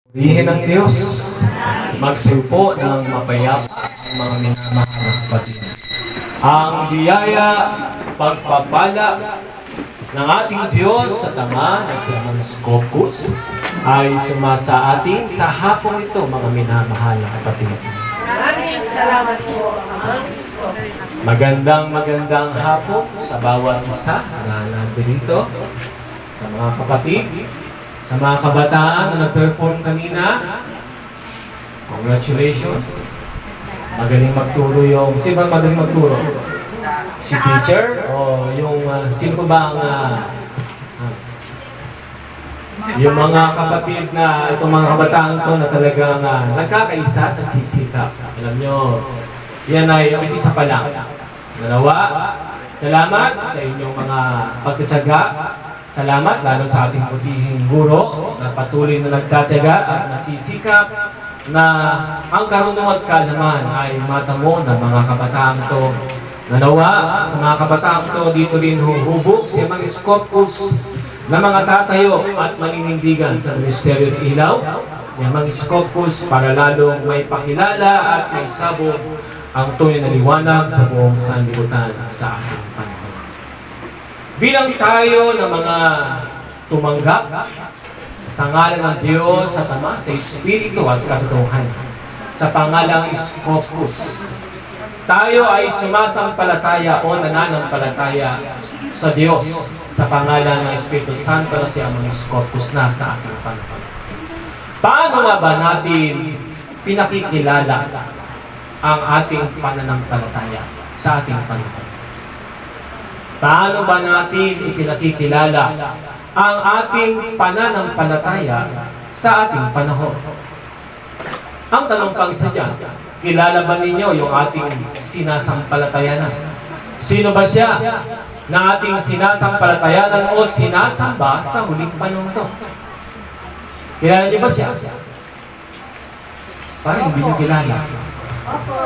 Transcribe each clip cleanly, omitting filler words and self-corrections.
Purihin ng Diyos, magsimpo ng mapayapa ang mga minamahal na kapatid. Ang biyaya, pagpapala ng ating Diyos sa Ama na si Amang Scopus ay sumasa atin sa hapong ito, mga minamahal na kapatid. Maraming salamat po, Amang Scopus. Magandang hapon sa bawat isa na nandito, sa mga kapatid, sa mga kabataan na nag-perform kanina. Congratulations. Magaling magturo yung... Sino ba magaling magturo? Si teacher? O yung... sino ba ang... yung mga kapatid na... Itong mga kabataan to na talagang nagkakaisa at nagsisikap. Alam nyo, yan ay ang isa pa lang. Dalawa, salamat sa inyong mga pagtatsaga. Salamat lalo sa ating putihing guro na patuloy na nagtatyaga at nagsisikap na ang karunungan at kaalaman ay matamo ng mga kabataan to. Nanawa sa mga kabataan to, dito rin huhubog si Amang Scopus na mga tatayo at maninindigan sa Ministeryo ng Ilaw. Si Amang Scopus para lalong may pakilala at may sabog ang tunay na liwanag sa buong sanlibutan sa ating panahon. Bilang tayo ng mga tumanggap sa ngalan ng Diyos at Ama, sa Espiritu at katotohanan, sa pangalang Scopus, tayo ay sumasampalataya o nananampalataya sa Diyos sa pangalan ng Espiritu Santo na si Amang Scopus na sa ating panahon. Paano nga ba natin pinakikilala ang ating pananampalataya sa ating panahon? Paano ba natin ipinakikilala ang ating pananampalataya sa ating panahon? Ang tanong pang isa dyan, kilala ba ninyo yung ating sinasampalatayanan? Sino ba siya na ating sinasampalatayanan o sinasamba sa huling panahon to? Kilala niyo ba siya? Parang hindi niyo kilala. Opo.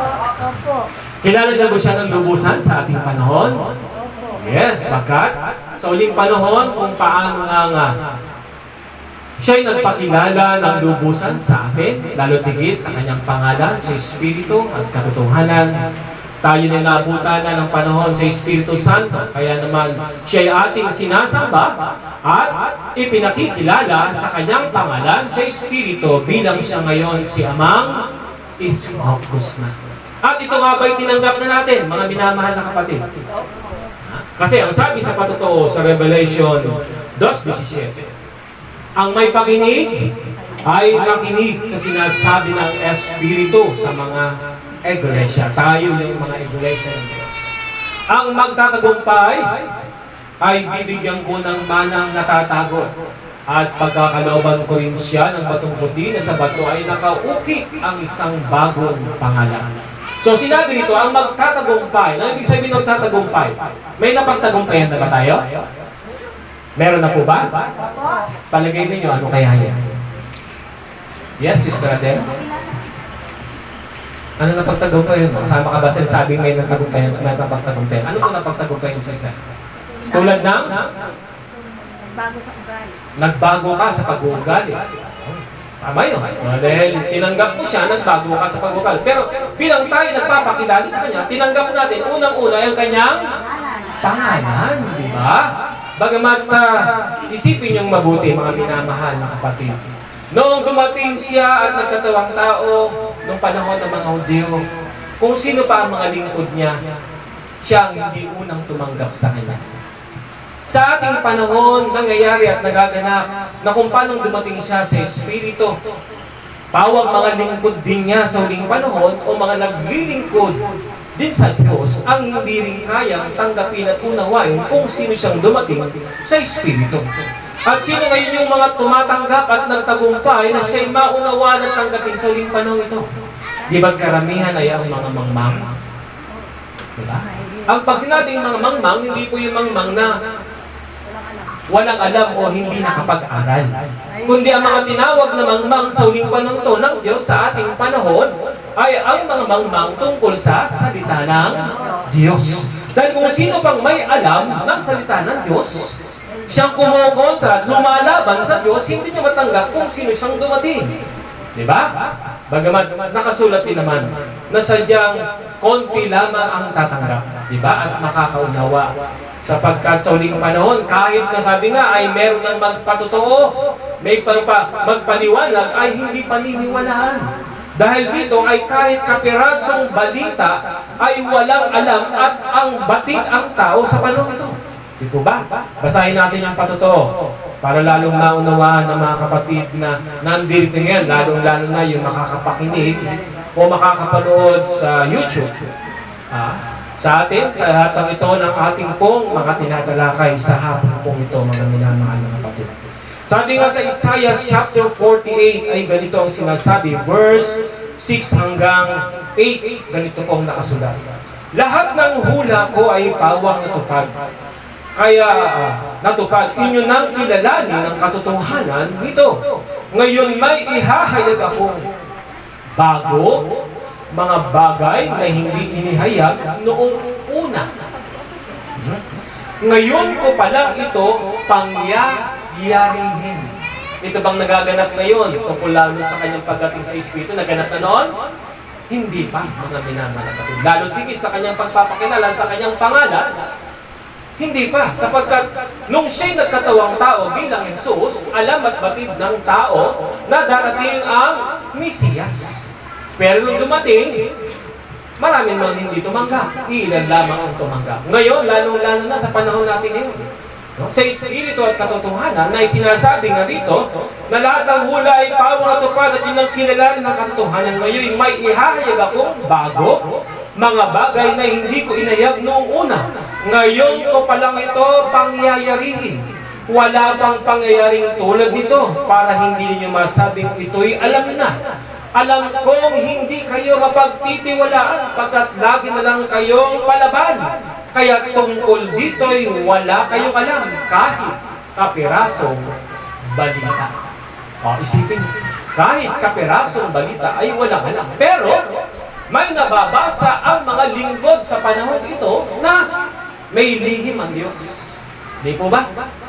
Kilala niyo ba siya ng lubusan sa ating panahon? Yes, bakit? Sa uling panahon, kung paano nga siya'y nagpakilala ng lubusan sa atin, lalo tigit sa kanyang pangalan, sa Espiritu at katotohanan. Tayo na naabutan na ng panahon sa Espiritu Santo, kaya naman siya'y ating sinasamba at ipinakikilala sa kanyang pangalan sa Espiritu bilang siya ngayon si Amang Scopus na. At ito nga ba'y tinanggap na natin, mga minamahal na kapatid? Kasi ang sabi sa patotoo sa Revelation 2:17, ang may pakinig ay nakinig sa sinasabi ng Espiritu sa mga iglesia. Tayo yung mga iglesia ng Diyos. Ang magtatagumpay ay bibigyan ko ng manang natatago. At pagkakalooban ko rin siya ng batong puti na sa bato ay nakaukit ang isang bagong pangalan. So sinabi dito, ang magtatagumpay. Ano ibig sabihin ng magtatagumpay? May napagtagumpayan na ba tayo? Meron na po ba? Palagay ninyo, ano kaya yan? Yes, Sister Adele? Ano napagtagumpayan mo? Kasama ka ba sa sabing may napagtagumpayan? May napagtagumpayan. Ano ito napagtagumpayan, Sister? Tulad ng? Bago sa ugali. Nagbago ka sa pag-uugali. Tama yun. Dahil tinanggap mo siya, nagbago ka sa pag-uugali. Pero bilang tayo nagpapakilala sa kanya, tinanggap natin unang-una yung kanyang pangalan. Di ba? Bagamat isipin niyong mabuti, mga minamahal na kapatid. Noong dumating siya at nagkatawang tao, noong panahon ng mga Hudyo, kung sino pa ang mga lingkod niya, siya ang hindi unang tumanggap sa kanya. Sa ating panahon, nangyayari at nagaganap na kung paano dumating siya sa Espiritu, pawang mga lingkod din niya sa huling panahon o mga naglilingkod din sa Diyos ang hindi rin kayang tanggapin at unawain kung sino siyang dumating sa Espiritu. At sino ngayon yung mga tumatanggap at nagtagumpay na siya'y maunawa at tanggapin sa huling panahon ito? Di ba't karamihan ay ang mga mangmang? Diba? Ang pag sinabing mga mangmang, hindi po yung mangmang na walang alam o hindi nakapag-aral. Kundi ang mga tinawag na mangmang sa huling panahon to ng Diyos sa ating panahon ay ang mga mangmang tungkol sa salita ng Diyos. Dahil kung sino pang may alam ng salita ng Diyos, siyang kumukontra at lumalaban sa Diyos, hindi niya matanggap kung sino siyang dumating. Di ba? Bagamat nakasulat din naman na sadyang konti lamang ang tatanggap. Di ba? At makakaunawa. Sapagkat sa huling panahon, kahit na sabi nga ay meron ng magpatotoo, may magpaliwanag, ay hindi paniniwalaan. Dahil dito ay kahit kapirasong balita ay walang alam at ang batid ang tao sa panahon ito. Di po ba? Basahin natin ang patotoo para lalong maunawaan ng mga kapatid na nandito ngayon, lalong-lalo na yung makakapakinig o makakapanood sa YouTube. Sa atin, sa lahat ito ng ating pong mga tinatalakay sa hapon pong ito, mga minamahal na kapatid. Sabi nga sa Isaiah chapter 48 ay ganito ang sinasabi, verse 6 hanggang 8, ganito pong nakasulat. Lahat ng hula ko ay pawang natupad. Kaya natupad, inyo nang kilalanin ang katotohanan nito. Ngayon may ihahayag ako bago mga bagay na hindi inihayag noong una. Ngayon ko palang ito pangyayarihin. Ito bang nagaganap ngayon? Tungkol lalo sa kanyang pagdating sa Espiritu, naganap na noon? Hindi pa, mga minamahal na kapatid. Lalo tigit sa kanyang pagpapakilala sa kanyang pangalan, hindi pa, sapagkat nung siya'y nagkatawang tao bilang Jesus, alam at batid ng tao na darating ang Mesiyas. Pero nung dumating, maraming mga hindi tumanggap. Ilan lamang ang tumanggap. Ngayon, lalong-lalo na sa panahon natin ngayon. No? Sa Espiritu at katotohanan na itinasabi nga rito na lahat ng hula ay pawang natupad at yun ang kilalanin ng katotohanan. Ngayon, may ihahayag akong bago, mga bagay na hindi ko inayag noong una. Ngayon ko palang ito pangyayarihin. Wala pang pangyayaring tulad nito para hindi niyo masabing ito'y alam na. Alam kong hindi kayo mapagtitiwalaan pagkat lagi na lang kayong palaban. Kaya tungkol dito'y wala kayong alam kahit kapirasong balita. Isipin, kahit kapirasong balita ay walang alam. Pero may nababasa ang mga lingkod sa panahon ito na may lihim ang Diyos. Di po ba?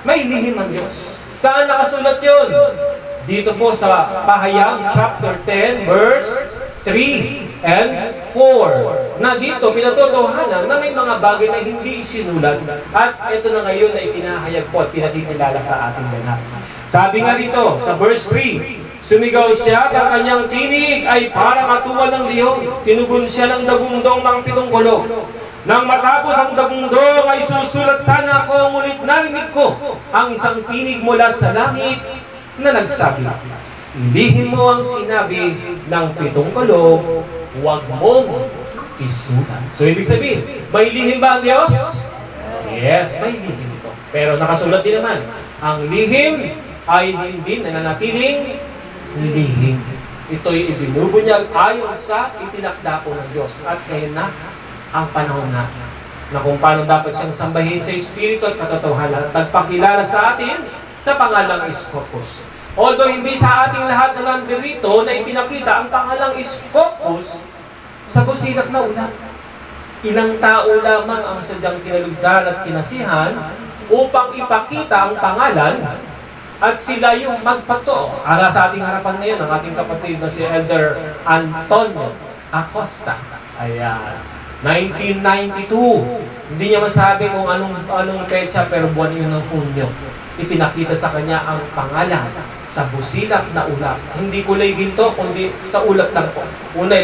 May lihim ang Diyos. Saan nakasulat yun? Dito po sa Pahayag chapter 10 verse 3 and 4. Na dito pinatotohanan na may mga bagay na hindi isinulat at ito na ngayon na ipinahayag po at pinakikilala sa ating ganap. Sabi nga dito sa verse 3, sumigaw siya at ang kanyang tinig ay parang atuwa ng leon. Tinugon siya ng dagundong ng 7 kulog. Nang matapos ang dagundong ay susulat sana ako, ngunit narinig ko ang isang tinig mula sa langit na nagsabi, lihim mo ang sinabi ng 7 kulog, huwag mong isulat. So ibig sabihin, may lihim ba ang Diyos? Yes, may lihim ito. Pero nakasulat din naman, ang lihim ay hindi nananatiling lihim. Ito'y ibinubunyag ayon sa itinakda po ng Diyos. At kaya na ang panahon na kung paano dapat siyang sambahin sa Espiritu at katotohanan at nagpakilala sa atin sa pangalang Iskopos. Although hindi sa ating lahat na nandirito na ipinakita ang pangalang Iskopos sa busilak na ulat. Ilang tao lamang ang sadyang kinalugdan at kinasihan upang ipakita ang pangalan at sila yung magpato. Ara sa ating harapan ngayon, ang ating kapatid na si Elder Antonio Acosta. Ayan. 1992. Hindi niya masabi kung anong petsa, pero buwan yun ng Hunyo. Ipinakita sa kanya ang pangalan sa busilak na ulat. Hindi kulay ginto, kundi sa ulat lang po. Una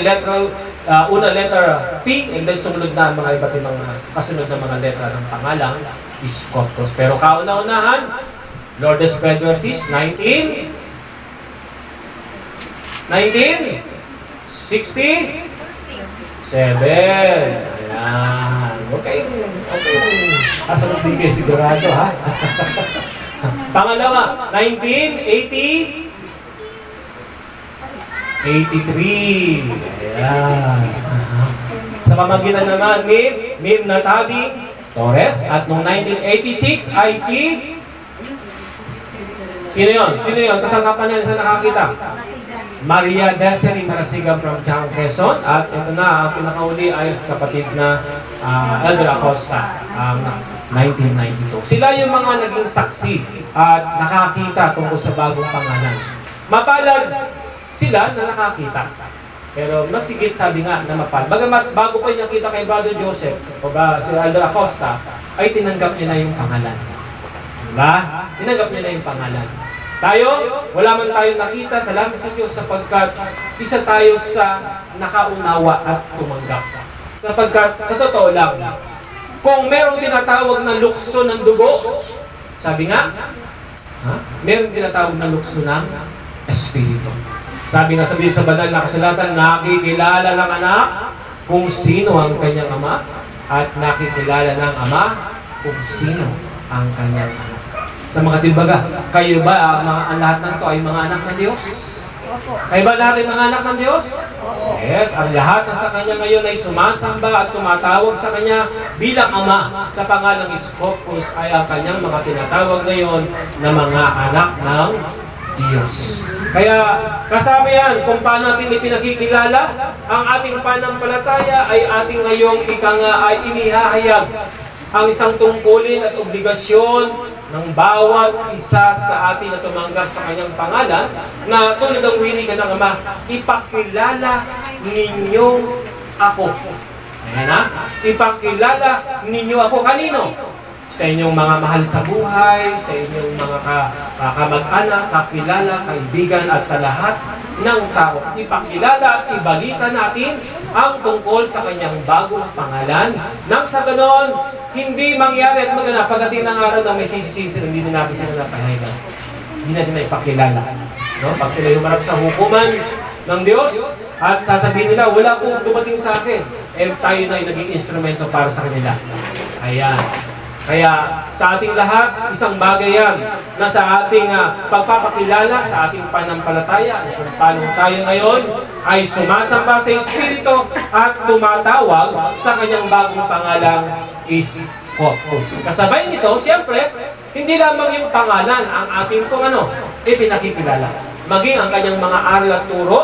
letter P, and then sumunod na mga iba't ibang kasunod na mga letra ng pangalang Iskopos. Pero kauna-unahan, Lourdes Pedro Ortiz, 1967. Ayan. Okay. Kasunod din kayo sigurado, ha? Pangalawa, 1983. Ayan. Sa pamagitan naman, Mim Natadi Torres. At noong 1986 ay si... Sino yun? Kasangkapan niya sa nakakita? Maria Desiree Marasigan from Chang, Quezon. At ito na, ang pinakauli ay sa kapatid na Elder Acosta. 1992. Sila yung mga naging saksi at nakakita tungkol sa bagong pangalan. Mapalad sila na nakakita. Pero mas higit sabi nga na mapalad. Bagamat bago pa niya kita kay Brother Joseph o ba si Aldo Acosta, ay tinanggap niya na yung pangalan. Diba? Tinanggap niya na yung pangalan. Tayo, wala man tayong nakita, salamat sa Diyos sapagkat isa tayo sa nakaunawa at tumanggap. Sapagkat sa totoo lang, kung merong tinatawag na lukso ng dugo, sabi nga, merong tinatawag na lukso ng Espiritu. Sabi nga sa banal na kasulatan, nakikilala ng anak kung sino ang kanyang ama at nakikilala ng ama kung sino ang kanyang anak. Sa mga timbaga, kayo ba ang lahat ng to ay mga anak ng Diyos? Kayo ba lahat ay mga anak ng Diyos? Yes, ang lahat na sa Kanya ngayon ay sumasamba at tumatawag sa Kanya bilang Ama sa pangalang Iskopos ay ang Kanyang mga tinatawag ngayon na mga anak ng Diyos. Kaya kasama yan kung paano natin ipinakikilala ang ating panampalataya ay ating ngayong ay inihahayag ang isang tungkulin at obligasyon ng bawat isa sa atin na tumanggap sa kanyang pangalan na tulad ng wini ka ng Ama, ipakilala ninyo ako. Ayan na, ipakilala ninyo ako. Kanino? Sa inyong mga mahal sa buhay, sa inyong mga kamag-anak, kakilala, kaibigan, at sa lahat ng tao. Ipakilala at ibalita natin ang tungkol sa kanyang bagong pangalan. Nang sa ganon, hindi mangyari at maganap pagdating ng araw na may sisisisin, hindi na natin sila napahayagan. Hindi natin na ipakilala. No? Pag sila humarap sa hukuman ng Diyos, at sasabihin nila, wala po dumating sa akin, eh tayo na yung naging instrumento para sa kanila. Ayan. Kaya sa ating lahat, isang bagay yan na sa ating pagpapakilala, sa ating panampalataya, kung paano tayo ngayon ay sumasamba sa Espiritu at tumatawag sa kanyang bagong pangalang Iskopos. Kasabay nito, siyempre, hindi lamang yung pangalan ang ating ipinakikilala. Maging ang kanyang mga aral at turo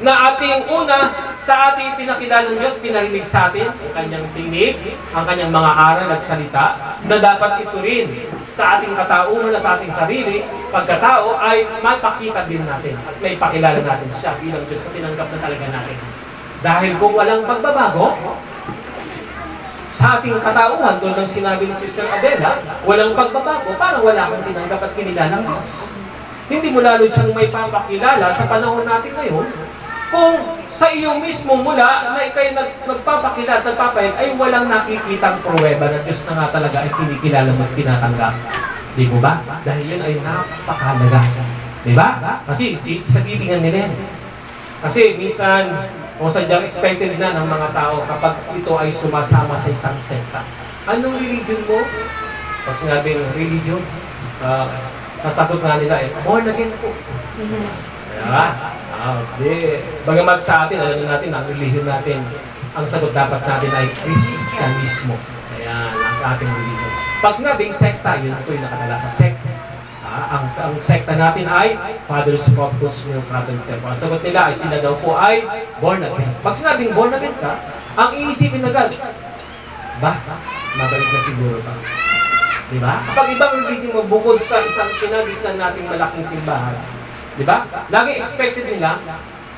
na ating una sa ating pinakilala ng Diyos, pinarinig sa atin ang kanyang tinig, ang kanyang mga aral at salita na dapat ito rin sa ating katauhan at ating sarili, pagkatao ay mapakita din natin at may pakilala natin siya bilang Diyos na tinanggap na talaga natin. Dahil kung walang pagbabago sa ating katauhan, doon ang sinabi ni Sister Adela, walang pagbabago, parang wala kang tinanggap at kinilala ng Diyos. Hindi mo lalo siyang may papakilala sa panahon natin ngayon kung sa iyo mismo mula na ikay nagpapakilala at nagpapayag ay walang nakikitang pruweba na Diyos na nga talaga ay kinikilala mo at tinatanggap. Di mo ba? Dahil yun ay napakahalaga. Di ba? Kasi sa titingan nila yan. Kasi minsan, o sadyang expected na ng mga tao kapag ito ay sumasama sa isang sekta. Anong religion mo? Pag sinabing religion, natakot nga nila born again po. Diba? Bagamat sa atin, alam natin, ang religion natin, ang sagot dapat natin ay Kristyanismo. Ayan, ang ating religion. Pag sinabing sekta, yun ito yung nakatala sa sekta. Ang sekta natin ay Father Scopus Catholic Temple. Ang sagot nila ay sila daw po ay born again. Pag sinabing born again ka, ang iisipin agad, mabalik na siguro ba? Diba? Kapag ibang religion mo bukod sa isang pinagisnan nating malaking simbahan, diba? Lagi expected nila,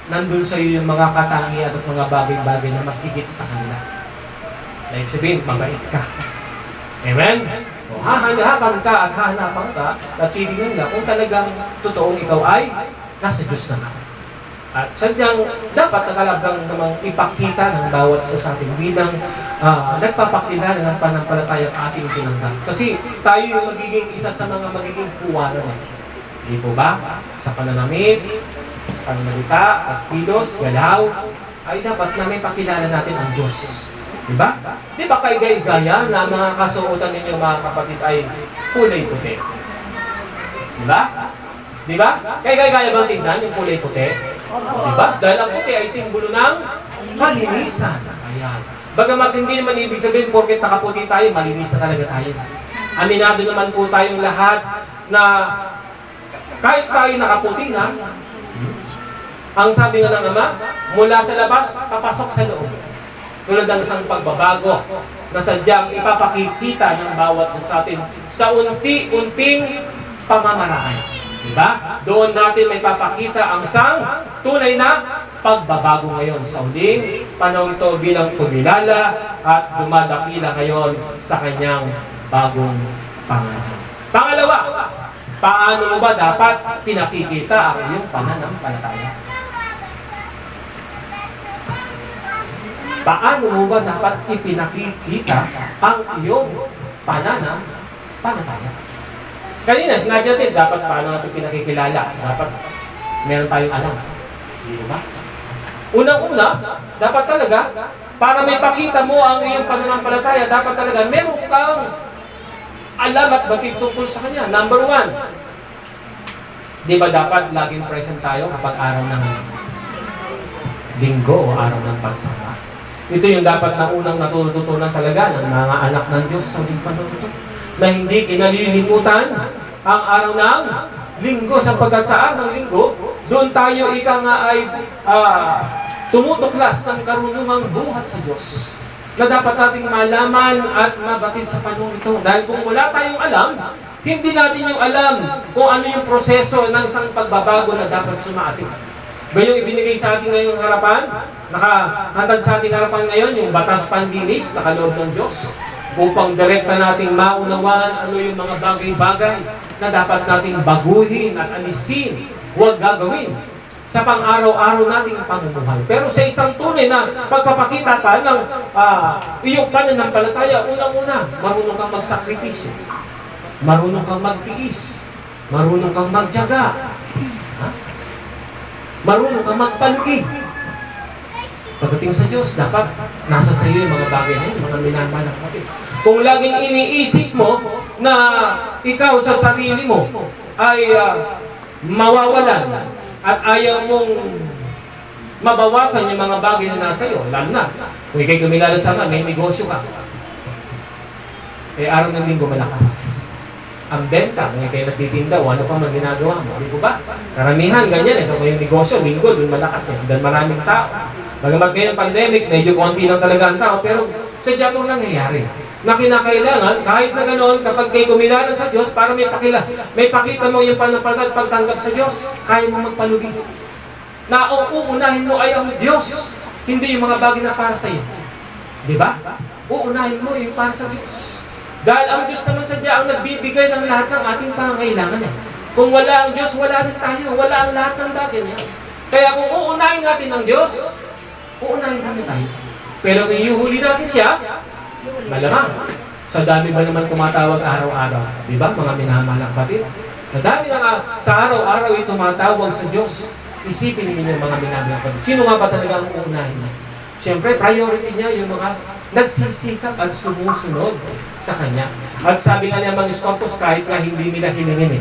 nandun sa iyo yung mga katangian at mga bagay-bagay na masigit sa kanila. Like sabihin, mabait ka. Amen? O hahanapan ka at hahanapan ka at titingnan ka kung talagang totoong ikaw ay nasa Diyos na ka. At sadyang dapat na talagang namang ipakita ng bawat isa sa ating bilang nagpapakilala ng panampalataya ang ating tinanggap. Kasi tayo yung magiging isa sa mga magiging puwanan. Hindi po ba? Sa pananamit, sa pananalita, at kilos, galaw, ay dapat na may pakilala natin ang Diyos. Diba? Di ba kay gaya na mga kasuotan ninyo mga kapatid ay kulay puti? Diba? Diba? Kay gaya bang tignan yung kulay puti? Diba? Dahil ang puti ay simbolo ng kalinisan. Ayan. Bagamat hindi naman ibig sabihin porket nakaputi tayo, malinis na talaga tayo. Aminado naman po tayong lahat na kahit tayo nakaputi na, ang sabi nga ng Ama, mula sa labas, papasok sa loob. Tulad ng isang pagbabago na sadyang ipapakikita ng bawat isa sa atin sa unti-unting pamamaraan. Diba? Doon natin may papakita ang isang tunay na pagbabago ngayon sa huling panahon ito bilang kumilala at dumadakila ngayon sa kanyang bagong pangalan. Pangalawa, paano mo ba dapat pinakikita ang iyong pananampalataya? Paano mo ba dapat ipinakikita ang iyong pananampalataya? Kanina, sinabi natin, dapat paano natin pinakikilala? Dapat meron tayong alam. Di ba? Unang-una, dapat talaga, para may pakita mo ang iyong pananampalataya, dapat talaga meron kang alam at batid tungkol sa Kanya. Number one, di ba dapat laging present tayo kapag araw ng linggo o araw ng pagsamba? Ito yung dapat na unang natututunan talaga ng mga anak ng Diyos sa huling panahon ito, na hindi kinalilimutan ang araw ng linggo, sapagkat sa araw ng linggo, doon tayo ika nga ay tumutuklas ng karunungang buhat sa Diyos na dapat nating malaman at mabatid sa panahon ito. Dahil kung wala tayong alam, hindi natin yung alam kung ano yung proseso ng isang pagbabago na dapat sumaating. Gayong ibinigay sa ating ngayong harapan, nakahandad sa ating harapan ngayon, yung batas panlinis na kaloob ng Diyos, upang direkta nating maunawaan ano yung mga bagay-bagay na dapat nating baguhin at alisin, huwag gagawin sa pang-araw-araw nating pamumuhay. Pero sa isang tunay na pagpapakita ka ng iyong pananampalataya, unang-una, marunong kang magsakripisyo, marunong kang magtiis, marunong kang magtiyaga, marunong kang magpalugi. Pagdating sa Diyos, dapat nasa sa iyo yung mga bagay na yun, mga minamahal na kapatid. Kung laging iniisip mo na ikaw sa sarili mo ay mawawalan at ayaw mong mabawasan yung mga bagay na nasa iyo, lalo na, kung ikay kumilala sa may negosyo ka, araw ng linggo malakas ang benta, kung ikay nagtitinda o ano pa man ginagawa mo, di ba? Karamihan, ganyan kung yung negosyo, linggo, doon malakas dahil maraming tao. Bagamat ngayong pandemic, medyo konti lang talaga ang tao, pero sadya kong nangyayari na kinakailangan, kahit na ganoon, kapag kayo kumilalan sa Diyos, para may pakita mo yung pananampalataya at pagtanggap sa Diyos, kaya mo magpalugi. Na uunahin mo ay ang Diyos, hindi yung mga bagay na para sa iyo. Di ba? Uunahin mo yung para sa Diyos. Dahil ang Diyos naman sadya ang nagbibigay ng lahat ng ating pangangailangan. Kung wala ang Diyos, wala rin tayo. Wala ang lahat ng bagay niya. Kaya kung uunahin natin ang Diyos, uunahin natin tayo. Pero kung iuhuli natin siya, malamang. Sa dami ba naman tumatawag araw-araw? Di ba, mga minamahal na kapatid? Sa dami na sa araw-araw ay tumatawag sa Diyos. Isipin ninyo mga minamahal na kapatid. Sino nga ba talaga ang uunahin mo? Siyempre, priority niya yung mga nagsisikap at sumusunod sa Kanya. At sabi nga niya mga Escortos, kahit na hindi nila hilingin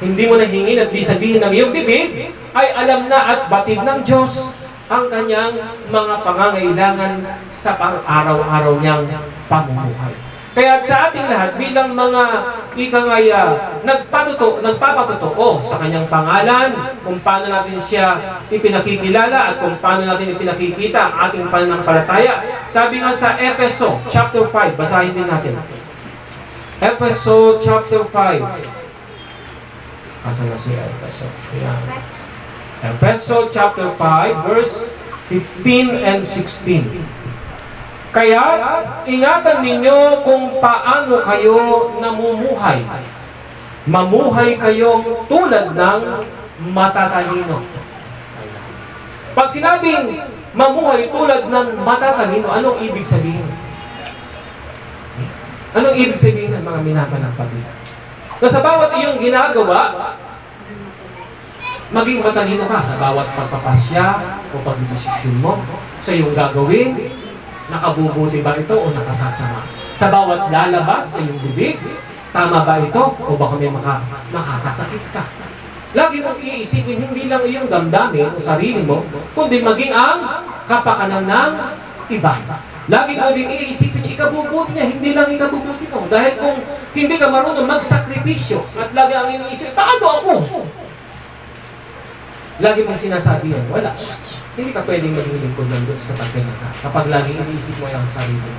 hindi mo na hingin at di sabihin ng iyong bibig, ay alam na at batid ng Diyos ang Kanyang mga pangangailangan sa pang-araw-araw niyang pamumuhay. Kaya sa ating lahat, bilang mga nagpapatotoo sa Kanyang pangalan, kung paano natin siya ipinakikilala at kung paano natin ipinakikita ang ating pananampalataya. Sabi nga sa Efeso chapter 5, basahin din natin. Efeso chapter 5. Asa na si Efeso? Ayan. Efeso chapter 5, verse 15 and 16. Kaya, ingatan ninyo kung paano kayo namumuhay. Mamuhay kayong tulad ng matatalino. Pag sinabing mamuhay tulad ng matatalino, anong ibig sabihin? Anong ibig sabihin ng mga minamahal na kapatid? Na sa bawat iyong ginagawa, maging matalino ka sa bawat pagpapasya o pagdidesisyon mo sa iyong gagawin. Nakabubuti ba ito o nakasasama? Sa bawat lalabas sa iyong bibig, tama ba ito o baka may makakasakit ka? Lagi mong iisipin, hindi lang iyong damdamin o sarili mo, kundi maging ang kapakanan ng iba. Lagi mo din iisipin, ikabubuti niya, hindi lang ikabubuti mo. Dahil kung hindi ka marunong magsakripisyo at lagi ang iniisip, paano ako? Lagi mong sinasabi yan, wala. Hindi ka pwedeng maging lingkod ng Diyos kapag ganyan ka. Kapag laging iniisip mo ang sarili mo.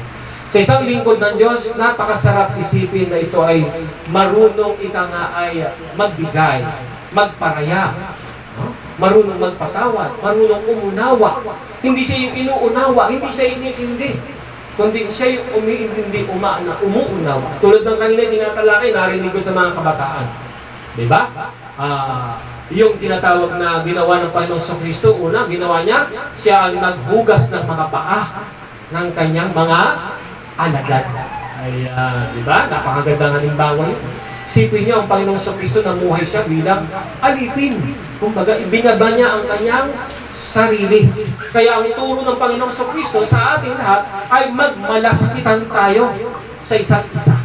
Sa isang lingkod ng Diyos, napakasarap isipin na ito ay marunong ika nga ay magbigay, magparaya, no? Marunong magpatawad, marunong umunawa. Hindi siya yung inuunawa, hindi siya iniintindi, kundi siya yung umiintindi, umuunawa. Tulad ng kanina tinatalakay, narinig ko sa mga kabataan. Diba? Yung tinatawag na ginawa ng Panginoong Kristo, una, ginawa niya, siya ang naghugas ng mga paa ng kanyang mga alagad. Ayan, di ba? Napakagandang halimbawa yun. Isipin niyo, ang Panginoong Kristo namuhay siya bilang alipin. Kumbaga, ibinaba niya ang kanyang sarili. Kaya ang turo ng Panginoong Kristo sa ating lahat ay magmalasakitan tayo sa isa't isa.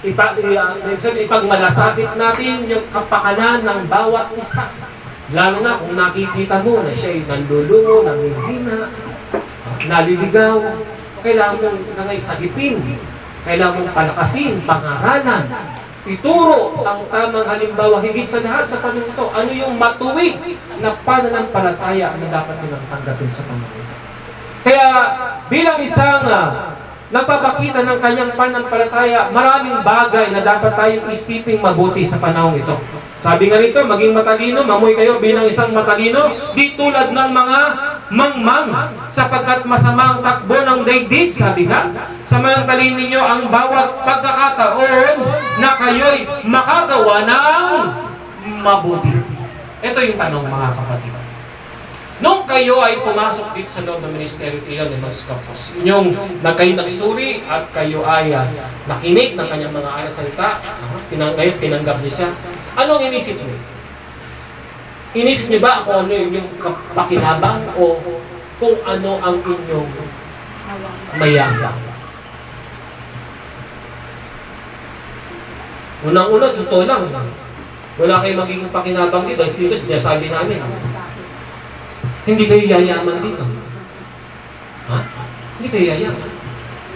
Ipagmalasakit natin yung kapakanan ng bawat isa. Lalo na kung nakikita mo na siya ay nandulungo, nanghihina, naliligaw, kailangan mong sagipin, kailangan mong palakasin, pangaralan, ituro ang tamang halimbawa higit sa lahat sa panahon ito. Ano yung matuwid na pananampalataya na dapat nilang tanggapin sa panahon ito. Kaya bilang isang nagpapakita ng kanyang pananampalataya, maraming bagay na dapat tayong isiping mabuti sa panahon ito. Sabi nga rito, maging matalino, mamuhay kayo bilang isang matalino, di tulad ng mga mangmang, sapagkat masamang takbo ng daigdig, sabi nga, samantalin ninyo ang bawat pagkakataon na kayo'y makagawa ng mabuti. Ito yung tanong, mga kapatid. Nung kayo ay pumasok dito sa loob ng Ministeryo Ilaw ni Max Capos, inyong kayo nagsuri at kayo ay nakinig ng kanyang mga aral salita, ngayon tinanggap niyo siya, anong inisip niyo? Inisip niyo ba kung ano yung pakinabang o kung ano ang inyong mayabang? Unang-una, totoo lang. Wala kayong magiging pakinabang dito. Dito, sinasabi namin. Hindi kayo yayaman dito. Ha? Hindi kayo yayaman.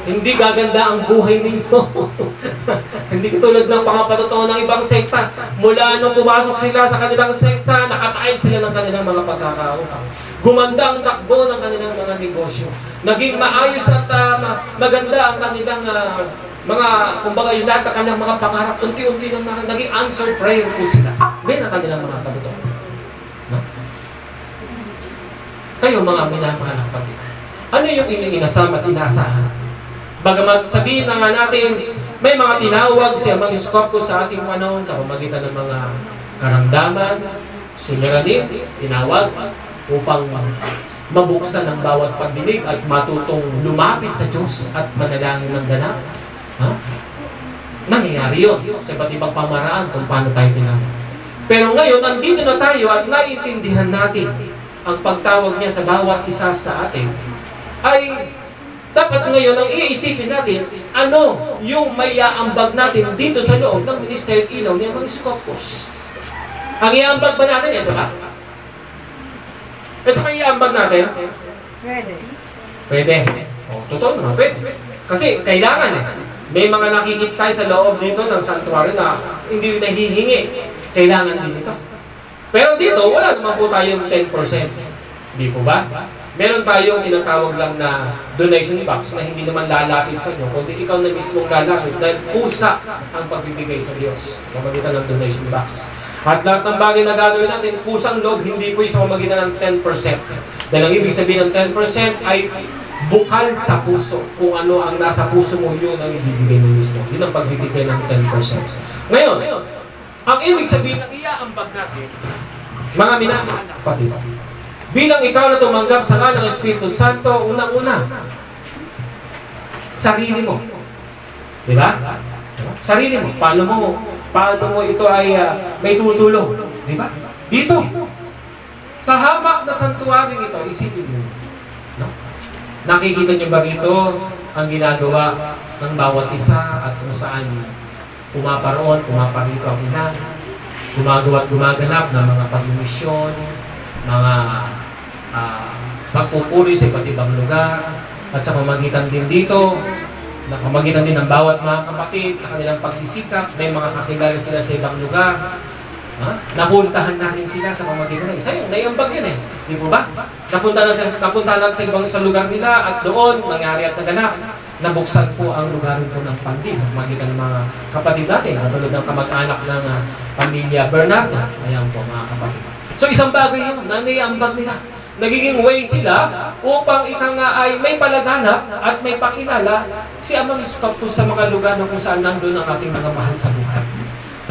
Hindi gaganda ang buhay ninyo. Hindi katulad ng pangapatotoo ng ibang sekta. Mula nung pumasok sila sa kanilang sekta, nakatayin sila ng kanilang mga pagkakautang. Gumanda ang takbo ng kanilang mga negosyo. Naging maayos at maganda ang kanilang mga, kumbaga yung lahat ng kanilang mga pangarap. Unti-unti lang naging answered prayer po sila. Ngayon ang kanilang mga pagkatotoo. No? Kayo mga minamahal ng kapatid, ano yung inyong inasam at inasahan? Bagamat sabihin na nga natin, may mga tinawag siya mag-iskop sa ating panahon sa pamagitan ng mga karamdaman, suliranin, tinawag upang mabuksan ang bawat pagdinig at matutong lumapit sa Diyos at manalangin ng ganap. Ha? Nangyayari yun sa iba't ibang pamaraan kung paano tayo tinawag. Pero ngayon, nandito na tayo at naiintindihan natin ang pagtawag niya sa bawat isa sa atin, ay dapat ngayon ang iisipin natin, ano yung may aambag natin dito sa loob ng Ministeryo Ilaw ni Max Capos. Ang iambag ba natin? Ito ba? Ito ba iambag natin? Pwede. Pwede. O, totoo naman, pwede. Kasi kailangan may mga nakikita tayo sa loob dito ng sanctuary na hindi nahihingi. Kailangan din ito. Pero dito, wala naman po tayong 10%. Di po ba? Meron tayong tinatawag lang na donation box na hindi naman lalapit sa inyo, kundi ikaw na mismong lalapit dahil pusa ang pagbibigay sa Diyos sa pamagitan ng donation box. At lahat ng bagay na gagawin natin, pusang loob, hindi po sa pamagitan ng 10%. Dahil ang ibig sabihin ng 10% ay bukal sa puso. Kung ano ang nasa puso mo, yun ang ibibigay mo mismo. Yun ang pagbibigay ng 10%. Ngayon, ang ibig sabihin ng iaambag natin, mga minamahal na kapatid, bilang ikaw na tumanggap sa ngalan ng Espiritu Santo, unang-una, sarili mo. Di ba? Sarili mo. Paano mo ito ay may tutulong? Di ba? Dito. Sa hamak na santuaring ito, isipin mo. No? Nakikita niyo ba rito ang ginagawa ng bawat isa at kung saan pumaparoon, pumaparito ang ilan, gumagawa at gumaganap ng mga pagmisyon, mga pagpupuri sa iba't ibang lugar, at sa pamagitan din dito, na pamagitan din ng bawat mga kapatid sa kanilang pagsisikap, may mga kakilala sila sa ibang lugar. Napuntahan natin sila sa pamagitan ng isa yung naiambag yun eh. Di po ba? Napuntahan natin sa ibang sa lugar nila at doon nangyari at naganap. nabuksan po ang lugar po ng panti sa pamagitan ng mga kapatid natin, katulad ng kamag-anak ng pamilya Bernardo. Ayan po mga kapatid. So isang bagay yun, na naiambag nila. Nagiging way sila upang ika nga ay may palaganap at may pakilala si Amang Iskop po sa mga lugar na kung saan nandun ang ating mga mahal sa buhay.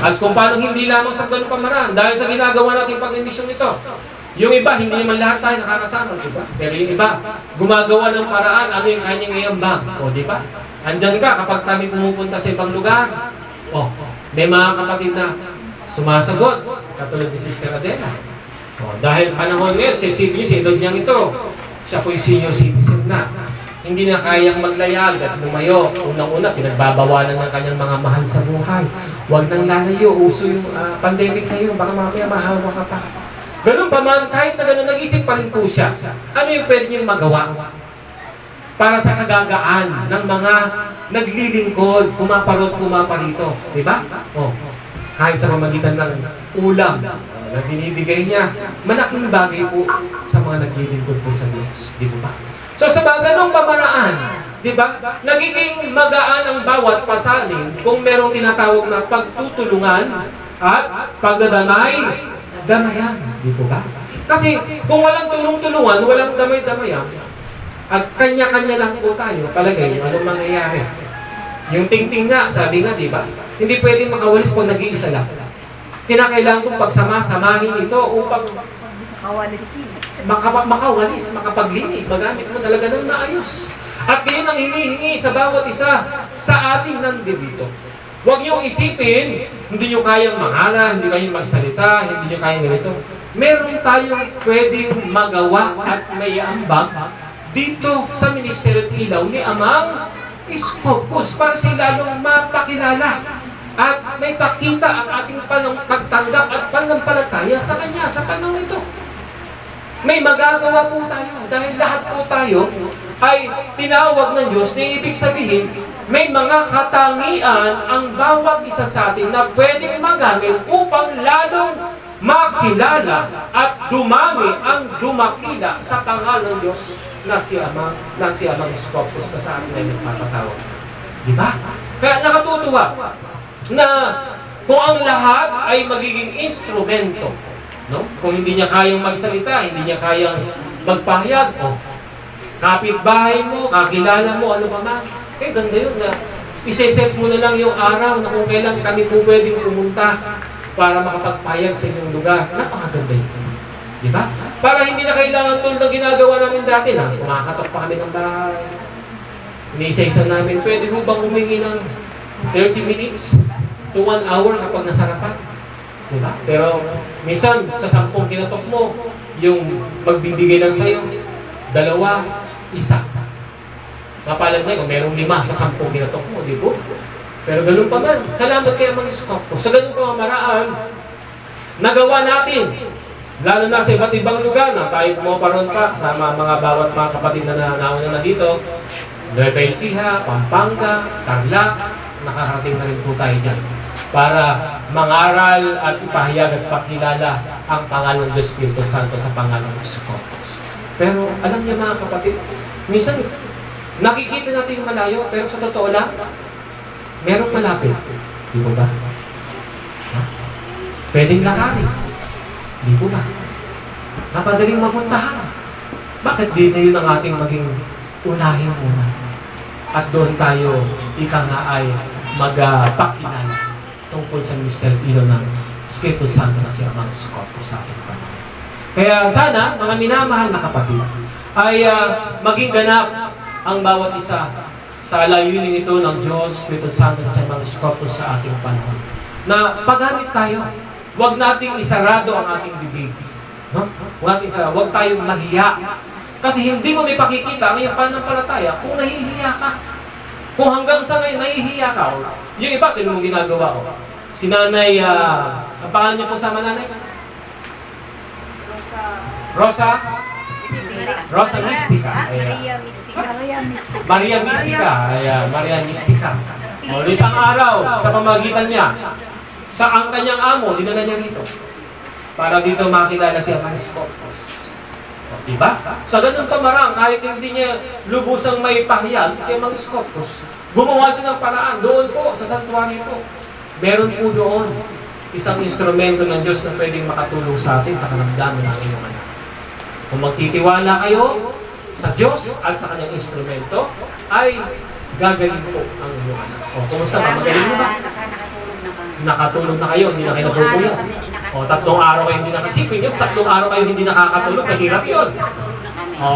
At kung paano hindi lamang sa ganung pamaraan, dahil sa ginagawa nating pag-emisyon ito, yung iba, hindi naman lahat tayo nakakasama, di ba? Pero yung iba, gumagawa ng paraan, ano yung kanyang iambag, o di ba? Andyan ka kapag kami pumupunta sa ibang lugar, may mga kapatid na sumasagot, katulad ni Sister Adela. Dahil panahon ngayon, sensibili sa edad niyang ito, siya po'y senior citizen na. Hindi na kayang maglayag at lumayo. Unang-una, pinagbabawalan ng kanyang mga mahal sa buhay. Huwag nang lalayo, uso yung pandemic na yun, baka mamaya mahawa ka pa. Ganun pa man, kahit na ganun, nag-isip pa rin po siya. Ano yung pwede niyang magawa? Para sa kagagaan ng mga naglilingkod, pumaparito. Diba? Kahit sa pamagitan ng ulam na binibigay niya, malaking bagay po sa mga naglilingkod po sa Diyos. Di ba? So sa ganong pamaraan, di ba, nagiging magaan ang bawat pasanin kung merong tinatawag na pagtutulungan at pagdadamay-damayan. Di ba? Kasi kung walang tulong-tulungan, walang damay-damayan, at kanya-kanya lang po tayo, palagay, anong mangyayari? Yung tingting nga, sabi nga, di ba? Hindi pwedeng makawalis pag nag-iisa lang. Kinakailangan kong pagsama-samahin ito upang makawalis, makapaglinis, magamit mo talaga ng maayos. At yun ang hinihingi sa bawat isa sa ating nandito. Huwag niyong isipin, hindi niyo kayang mangaral, hindi kayang magsalita, hindi niyo kayang ganito. Meron tayong pwedeng magawa at may ambag dito sa Ministeryo ng Ilaw ni Amang Iskopos para sila lalong mapakilala at may pakita ang ating pagtanggap at pananampalataya sa Kanya sa panahon ito. May magagawa po tayo dahil lahat po tayo ay tinawag ng Diyos na ibig sabihin may mga katangian ang bawat isa sa atin na pwedeng magamit upang lalong makilala at dumami ang dumakila sa pangalan ng Diyos na si Amang Iskopos na sa atin ay nagpapatawag. Diba? Kaya nakatutuwa na kung ang lahat ay magiging instrumento, no? Kung hindi niya kayang magsalita, hindi niya kayang magpahayag, kapitbahay mo, kakilala mo, ano ba man, ganda yun na iseset mo na lang yung araw na kung kailan kami po pwedeng pumunta para makapagpahayag sa inyong lugar. Napakaganda yun. Di ba? Para hindi na kailangan tulad ng ginagawa namin dati na kumakatok pa kami ng bahay. Iniisa-isa namin, pwede mo bang humingi ng 30 minutes to 1 hour kapag nasarapan? Diba? Pero minsan sa 10 kinatok mo, yung magbibigay lang sa'yo, 2, 1. Mapalad na kung merong 5 sa 10 kinatok mo, di ba? Pero ganun pa man, salamat kay Amang Iskopos. Sa ganun pamamaraan, nagawa natin, lalo na sa iba't ibang lugar na tayo pumaparoon pa sa mga bawat mga kapatid na nauna na dito, Nueva Ecija, Pampanga, Tarlac, nakarating na rin po tayo dyan para mangaral at ipahayag at pakilala ang pangalan ng Diyos Espiritu Santo sa pangalan ng Iskopos. Pero alam niyo mga kapatid, minsan nakikita natin yung malayo, pero sa totoo lang, merong malapit. Di po ba? Pwedeng lakarin. Di po ba? Kapadaling mapuntahan. Bakit di na yun ang ating maging unahin muna? At doon tayo, ika nga ay magpakilala tungkol sa Ministeryo Ilaw ng Espiritu Santo na si Amang Iskopos sa ating panahon. Kaya sana, mga minamahal na kapatid, ay maging ganap ang bawat isa sa layunin ito ng Diyos, Espiritu Santo na si Amang Iskopos sa ating panahon. Na paggamit tayo, huwag nating isarado ang ating bibig. No? Huwag nating isarado, huwag tayong mahiya. Kasi hindi mo may pakikita ang iyong pananampalataya kung nahihiya ka. Kung hanggang sa ngayon nahihiya ka, yung iba, kailan mong ginagawa ko. Si Nanay, ang pangalan niyo po sa nanay? Rosa Mystica. Maria Mystica. Maria Mystica. O, isang araw, sa pamagitan niya, sa ang kanyang amo, dinala niya rito. Para dito makilala si Amang Iskopos. Diba? Sa ganun pamarang, kahit hindi niya lubusang may pahayag, siya mga Scopus, gumawa siya ng paraan. Doon po, sa santuario po. Meron po doon isang instrumento ng Diyos na pwedeng makatulong sa atin sa karamdaman ng inyong anak. Kung magtitiwala kayo sa Diyos at sa kanyang instrumento, ay gagaling po ang inyong anak. O, kumusta ba? Magaling mo ba? Nakatulong na kami. Nakatulong na kayo, hindi na kayo nabubuyat. O, 3 araw kayo hindi nakasipin. Yung 3 araw kayo hindi nakakatulog, mahirap yun. O,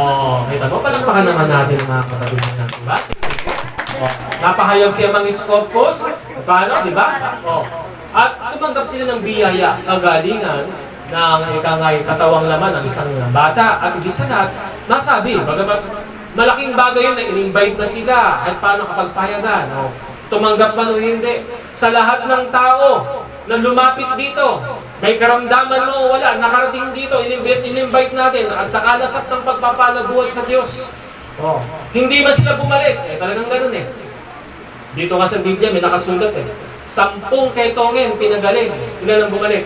kita mo, palakpakan naman natin ang mga kapatid na, diba? O, napahayag siya mga Scopus. Paano, diba? O, at tumanggap sila ng biyaya, kagalingan ng ikangay katawang laman ng isang bata. At ibig sa lahat, nasabi, bagamat malaking bagay yun na in-invite na sila at paano kapag payagan. O, tumanggap man o hindi. Sa lahat ng tao na lumapit dito, may karamdaman mo o wala, nakarating dito, in-invite natin at nakalasap ng pagpapalaguan sa Diyos. Oh, hindi man sila bumalik. Talagang ganun eh. Dito nga sa Biblia, may nakasulat eh. 10 ketongin pinagaling. Ilan ang bumalik?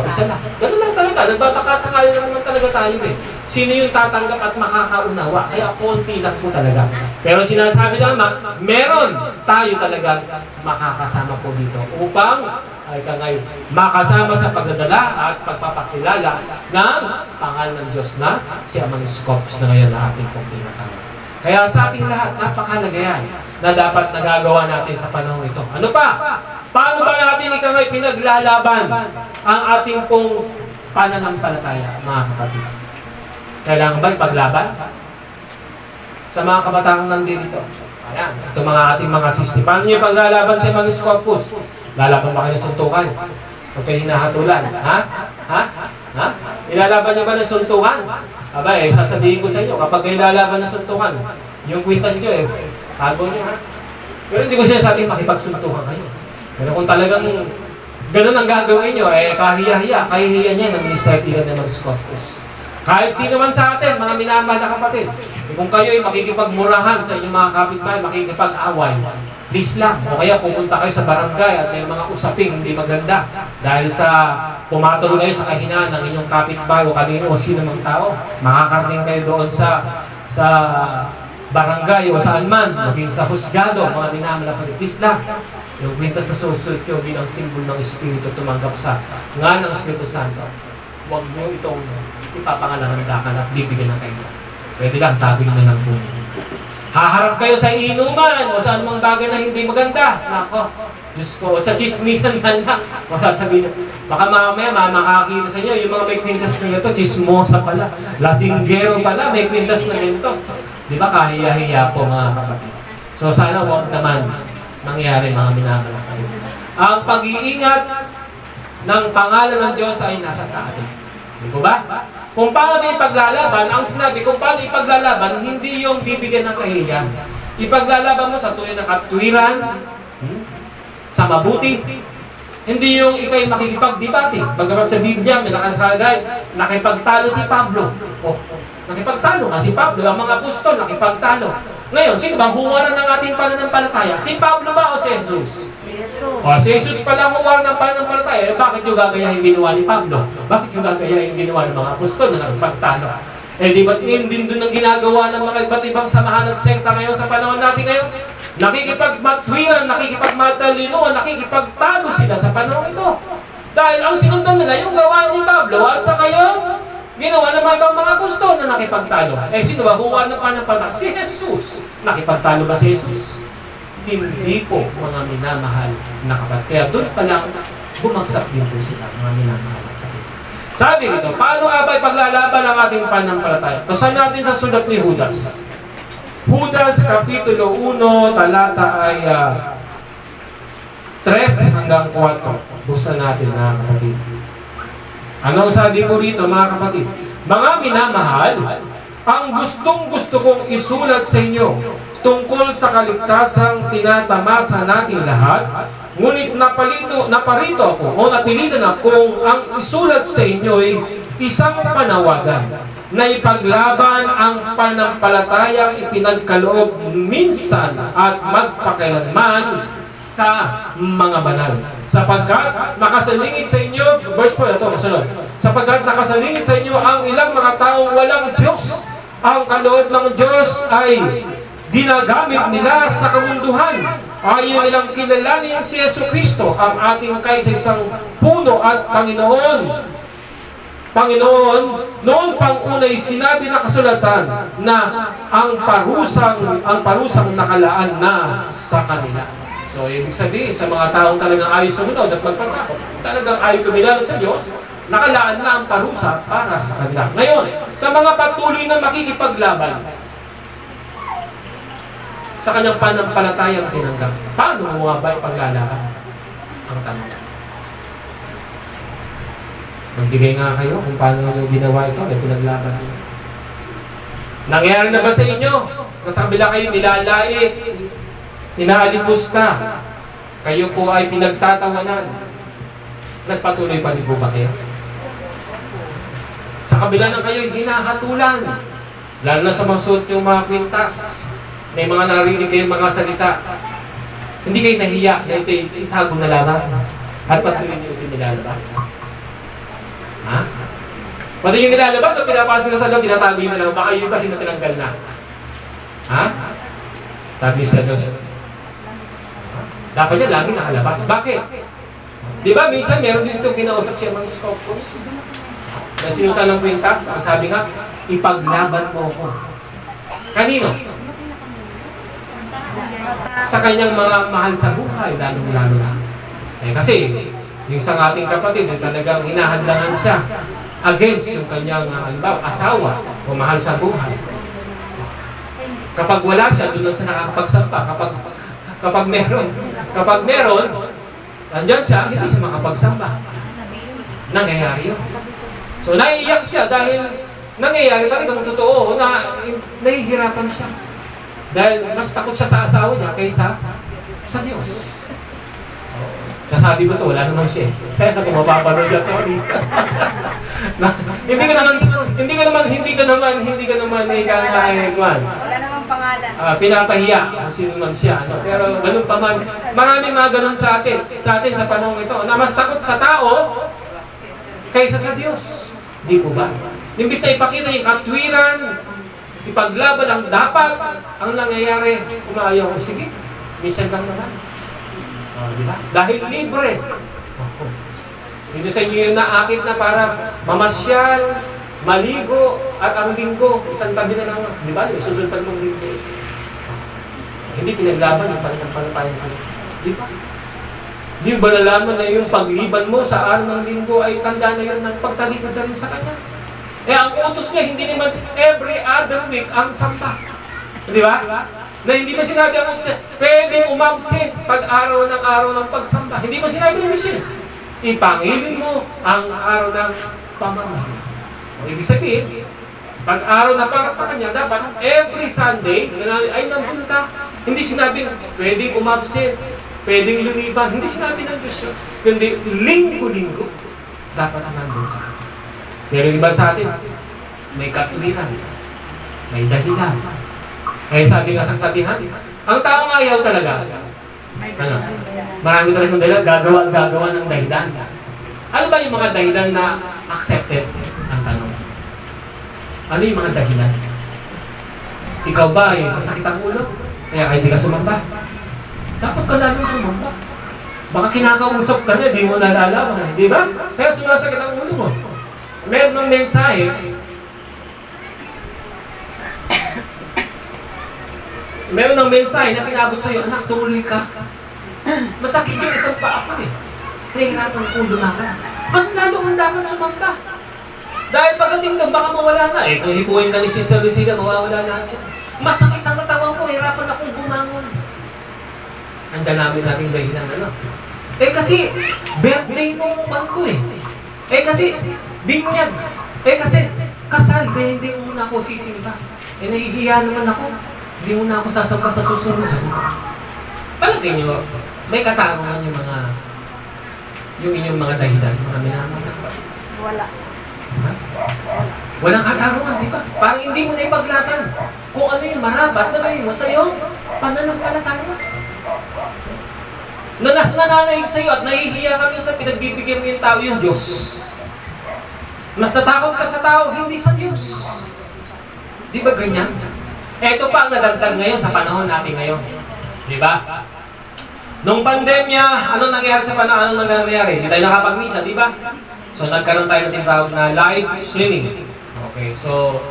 Isa lang. Ganun lang talaga. Nagbataka sa kaya naman talaga tayo eh. Sino yung tatanggap at makakaunawa? Kaya konti lang po talaga. Pero sinasabi naman, meron tayo talaga makakasama po dito upang makasama sa pagdadala at pagpapakilala ng pangalan ng Diyos na si Amang Scopus na ngayon na ating pong pinatawag. Kaya sa ating lahat, napakalaga yan na dapat nagagawa natin sa panahon ito. Ano pa? Paano ba natin pinaglalaban ang ating pong pananampalataya, mga kapatid? Kailangan ba ipaglaban? Sa mga kabataan nandito. Ayan, ito mga ating mga sisti. Paano nyo ipaglalaban sa mga Scopus? Lalaban ba kayo ng suntukan? Huwag kayo hinahatulan. Ha? Ha? Ha? Ilalaban nyo ba ng suntukan? Aba sasabihin ko sa inyo, kapag kayo lalaban ng suntukan, yung kwintas nyo tago nyo ha? Pero hindi ko siya sabihin makipagsuntukan kayo. Pero kung talagang ganun ang gagawin nyo, kahiya-hiya niya ng ministeryo ng mga Scopus. Kahit sino man sa atin, mga minamahal na kapatid, kung kayo ay makikipagmurahan sa inyong mga kapitbahay, makikipag-away, please lang. O kaya pumunta kayo sa barangay at may mga usaping hindi maganda dahil sa pumatol kayo sa kahinaan ng inyong kapitbahay o kanino o sino mang tao, makakarating kayo doon sa barangay o saan man, maging sa husgado, mga minamahal na kapatid, please lang. Yung kwintas na susunod nyo bilang simbol ng Espiritu tumanggap sa nga ng Espiritu Santo. Huwag nyo itong ipapangalahandakan at bibigyan ng kayo. Pwede lang, tabi nyo na lang po. Haharap kayo sa inuman o sa anumang bagay na hindi maganda. Nako, Diyos ko, sa chismisan man lang. Masasabihin nyo, baka mamaya makakita sa inyo, yung mga may kwintas na ito, chismosa pala. Lasinggero pala, may kwintas na ito. Di ba, kahiya-hiya po mga kapatid. So sana huwag naman mangyari mga minamahal. Ang pag-iingat ng pangalan ng Diyos ay nasa sa atin. Di ba ba? Kung paano din ipaglalaban, ang sinabi, kung paano ipaglalaban, hindi yung bibigyan ng kahihiyan. Ipaglalaban mo sa tuwing na katwiran, sa mabuti. Hindi yung ikay makikipagdebate. Bagamat sa Biblia, may nakasalagay, nakipagtalo si Pablo. Oh, nakipagtalo nga si Pablo. Ang mga apostol, nakipagtalo. Ngayon, sino bang huwaran ng ating pananampalataya? Si Pablo ba o si Jesus? O, si Jesus pala huwaran ng pananampalataya. Bakit yung gagayahin ginawa ni Pablo? Bakit yung gagayahin ginawa ng mga apostol na nakipagtalo? Di ba't din doon ang ginagawa ng mga iba't ibang samahan at sekta ngayon sa panahon natin ngayon? Nakikipagmatwiran, nakikipagmatalinuan, nakikipagtalo sila sa panahon ito. Dahil ang sinundan nila yung gawa ni Pablo at sa ngayon, ginawa ng mga ibang mga apostol na nakipagtalo. Sino ba huwa ng pananampalataya? Si Jesus. Nakipagtalo ba si Jesus? Hindi po, mga minamahal na kapatid. Kaya doon pa lang, bumagsak din po sila, mga minamahal na kapatid. Sabi nito, paano nga ba ipaglalaban ang ating pananampalataya? Basahin natin sa sulat ni Judas. Judas, Kapitulo 1, talata ay 3 hanggang 4. Busan natin, mga kapatid. Anong sabi po rito, mga kapatid? Mga minamahal, ang gustong-gusto kong isulat sa inyo tungkol sa kaligtasang tinatamasa nating lahat, ngunit naparito ako o napilitan akong ang isulat sa inyo ay isang panawagan na ipaglaban ang panampalatayang ipinagkaloob minsan at magpakailanman sa mga banal. Sapagkat nakasalingit sa inyo, verse 4, ito, masunod. Sapagkat nakasalingit sa inyo ang ilang mga taong walang Diyos. Ang kaloob ng Diyos ay ginagamit nila sa kamunduhan. Ayaw nilang kilalanin si Yesu Kristo, ang ating kaisa-isang puno at Panginoon. Noon pang unay sinabi na kasulatan na ang parusang nakalaan na sa kanila. So, ibig sabihin, sa mga taong talagang ayos sumunod at magpasakop, talagang ayaw kumilala sa Diyos, nakalaan na ang parusa para sa kanila. Ngayon, sa mga patuloy na makikipaglaban sa kanyang panampalatayang tinanggap, paano mo nga ba ipaglalaban? Ang tanong. Magbigay nga kayo kung paano nyo ginawa ito at pinaglaban nyo. Nangyari na ba sa inyo? Nasa kabila kayo nilalait, inaalipusta, kayo po ay pinagtatawanan. Nagpatuloy pa rin po ba kayo? Sa kabila ng kayo hinahatulan, lalo na sa mga suot yung mga kwintas, may mga narinig kayong mga salita, hindi kayo nahiya na ito itago na lamang at patuloy nyo ito nilalabas. Ha? Pati yung nilalabas o pinapasok na sa loob, tinatago yun na lang, baka yung iba tinatanggal na. Ha? Sabi sa Diyos, dapat yan lagi nakalabas. Bakit? Di ba minsan meron din itong kinausap siya mga scopus na sinuta ng kwintas, ang sabi nga, ipaglaban mo ko. Kanino? Sa kanyang mga mahal sa buhay, lalong-lalo na. Kasi, yung sa ating kapatid, talagang hinahadlangan siya against yung kanyang asawa o mahal sa buhay. Kapag wala siya, doon lang siya nakakapagsampa. Kapag meron, nandyan siya, hindi siya makapagsamba. Nangyayari yun. So, naiiyak siya dahil nangyayari talagang totoo na nahihirapan siya. Dahil mas takot siya sa asawa niya kaysa sa Diyos. Nasabi ko to, wala naman siya. Kaya kung mapapanood siya, sorry. Hindi ka naman Wala namang pangalan. pinapahiya kung sino man siya. No? Pero ganun pa man, maraming mga ganun sa atin sa panahon ito, na mas takot sa tao kaysa sa Diyos. Di po ba? Imbis na ipakita yung katwiran, ipaglaban ang dapat, ang nangyayari, umayaw ko, sige, minsan lang naman. Diba? Dahil libre. Sino sa inyo yung naakit na para mamasyal, maligo, at ang linggo, isang tabi na lang. Diba? Susulpan mong linggo. Hindi pinaglaban ang pananampalataya ko. Diba? Di ba nalaman na yung pagliban mo sa araw ng linggo ay tanda na yun ng pagtalikod na rin sa Kanya? Ang utos niya, hindi naman every other week ang samba. Di ba? Na hindi ba sinabi ang utos niya, pwede umabsent pag araw ng pagsamba. Hindi ba sinabi ng utos niya? Ipangilin mo ang araw ng pamamahay. Ibig sabihin, pag araw na para sa Kanya, dapat every Sunday, ay nandun ka. Hindi sinabi, pwedeng umabsent, pwedeng lumiban. Hindi sinabi ng Diyos yun. Kundi linggo-linggo, dapat nandun ka. Pero iba sa atin, may katuliran, may dahilan. Kaya sabi nga sa sabihan, ang taong ayaw talaga, marami talagang dahilan, gagawa ng dahilan. Ano ba yung mga dahilan na accepted? Ang tanong. Ano yung mga dahilan? Ikaw ba ay masakit ang ulo? Kaya hindi ka sumamba? Dapat ka lalong sumamba. Baka kinakausap ka na, di mo nalalaman. Di ba? Kaya sumasakit ang ulo mo. Meron ng mensahe, na pinabot sa'yo, anak, tumuloy ka. Masakit yung isang paa ko eh. Nahihirapan ang ulo na ka. Mas lalo kang dapat sumamba. Dahil pagdating doon, baka mawala na. Kung hipuin ka ni Sister Lucina, mawawala lahat yan. Masakit ang katawan ko, hirapan akong bumangon. Handa namin natin dahilan, ano? Kasi, birthday nung bangko eh. Kasi, binyag. Kasi, kasal, kaya hindi muna ako sisimba. Nahihiya naman ako. Hindi muna ako sasamba sa susunod. Palagay nyo, may katanungan yung inyong mga dahilan. Marami naman. Wala. Walang katanungan, di ba? Parang hindi mo na ipaglaban. Kung ano yung marapat na gawin mo sa iyong pananampalataya. na nananaig sa'yo at nahihiya ka sa pinagbibigyan mo yung tao, yung Diyos. Mas natakot ka sa tao, hindi sa Diyos. Di ba ganyan? Ito pa ang nadagdag ngayon sa panahon natin ngayon. Di ba? Nung pandemya, anong nangyari sa panahon? Anong nangyari? Hindi tayo nakapagmisa, di ba? So nagkaroon tayo ng tinatawag na live streaming. Okay, so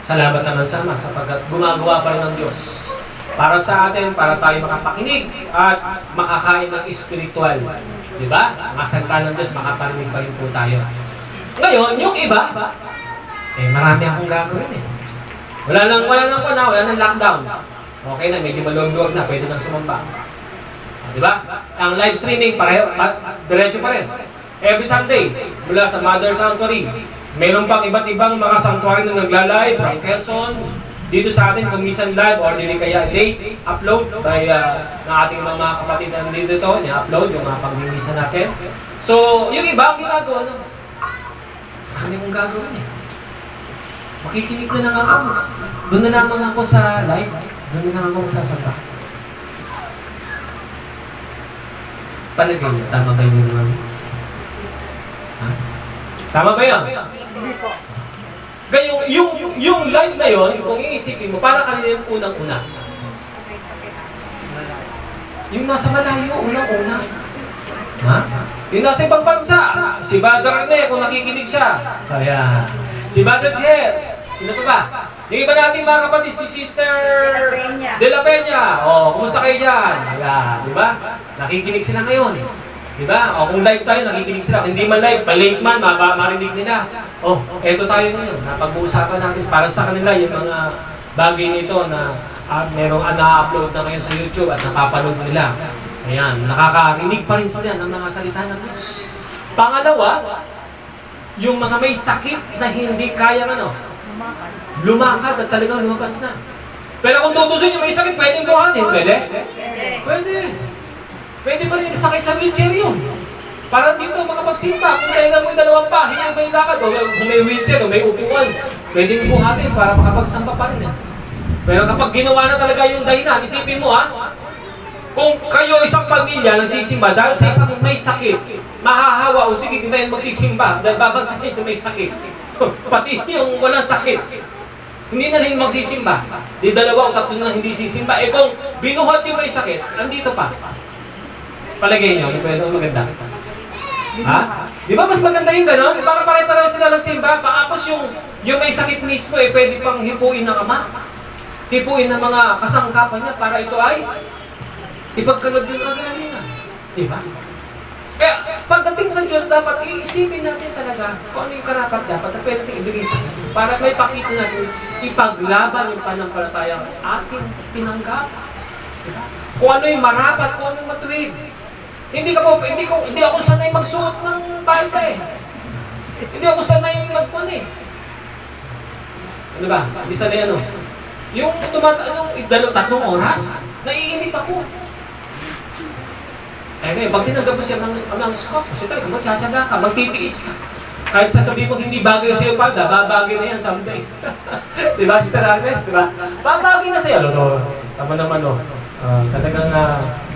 salamat naman sa Ama sapagkat gumagawa pa rin ng Diyos para sa atin, para tayo makapakinig at makakain ng espiritual. Di ba? Mga salita ng Diyos, makaparinig pa rin po tayo. Ngayon, yung iba, marami akong gagawin eh. Wala nang lockdown. Okay na, medyo maluwag-luwag na, pwede nang sumamba. Di ba? Ang live streaming, pareho, diretso pa rin. Every Sunday, mula sa Mother Sanctuary, meron pang iba't ibang mga sanctuary na nagla-live from Quezon, dito sa atin, kung minsan live or dili kaya late upload by ng ating mga kapatid na dito ito, ni-upload yung mga pagmimisa natin. So, yung iba ang ginagawa na, ano kong gagawin eh? Makikinig na lang ako. Doon na lamang ako sa live. Doon na lang ako magsasamba. Palagay niyo, tama ba yun naman? Ha? Tama ba yun? Hindi po. Kaya yung live na yun, kung iisipin mo, para kanina yung unang-una. Yung nasa malayo, unang-una. Ha? Yung nasa ibang bansa, si Brother Rene, kung nakikinig siya. Kaya, si Brother Jer, sino pa ba? Yung iba nating mga kapatid, si Sister De La Peña. O, kumusta kayo dyan? Kaya, di ba? Nakikinig sila ngayon. Di ba? O, kung live tayo, nakikinig sila. Hindi man live, pa-late man, marinig nila. O, eto tayo ngayon. Napag-uusapan natin para sa kanila yung mga bagay nito na merong na-upload na ngayon sa YouTube at napapanood nila. Ayan, nakakarinig pa rin sila ng mga salita ng Diyos. Pangalawa, yung mga may sakit na hindi kaya lumakad at talagang lumabas na. Pero kung tutusin yung may sakit, pwedeng buhatin. Pwede? Pwede. Pwede pa rin sakit sa wheelchair yun. Para dito makapagsimba. Kung kailan mo yung dalawang pa, hindi mo yung lakad. Kung may wheelchair o may upuan, pwedeng buhatin para makapagsamba pa rin. Pero kapag ginawa na talaga yung dahilan, isipin mo kung kayo isang pamilya nagsisimba dahil sa isang may sakit, mahahawa o sige, hindi tayo magsisimba dahil babantayin yung may sakit. Pati yung walang sakit, hindi na rin magsisimba. Di dalawa o tatlo na hindi sisimba. Kung binuhat yung may sakit, andito pa. Palagay nyo, yung pwede maganda. Ha? Di ba mas maganda yung gano'n? Para pare-pareho sila nagsimba. Paapos yung may sakit mismo, pwede pang hipuin ng ama. Hipuin ng mga kasangkapan niya para ito ay ipagkalog yung kagalingan. Diba? Kaya pagdating sa Diyos, dapat iisipin natin talaga kung ano yung karapat dapat na pwede natin ibigay sa Diyos. Para may pakita natin, ipaglaban yung panampalatayang ating pinanggap. Diba? Kung ano yung marapat, kung ano yung matuwid. Hindi ako sanay magsuot ng palda eh. Hindi ako sanay magpun eh. Ano ba? Hindi sanay ano? Yung tatlong oras, naiinip ako. Ngayon, pag tinanggap mo siya ng scope, kasi talaga magtsatsaga ka, magtitiis ka. Kahit sasabihin mo hindi bagay sa'yo palda, babagay na yan someday. Diba, Sister Agnes? Diba? Babagay na sa'yo. Tama naman talagang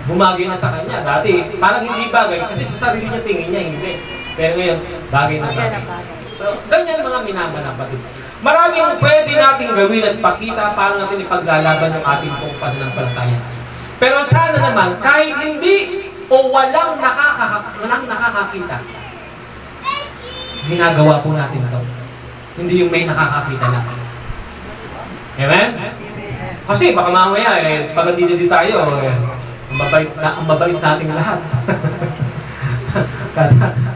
bumagay na sa kanya. Dati, parang hindi bagay, kasi sa sarili niya tingin niya, hindi. Pero ngayon, bagay na bagay. So, ganyan mga minamahal na kapatid. Maraming pwede nating gawin at pakita para natin ipaglalaban yung ating pong pananampalataya. Pero sana naman, kahit hindi o walang nakakakita, ginagawa po natin ito. Hindi yung may nakakakita lang. Amen? Kasi baka mamaya, pag dito tayo, ang mabait nating lahat.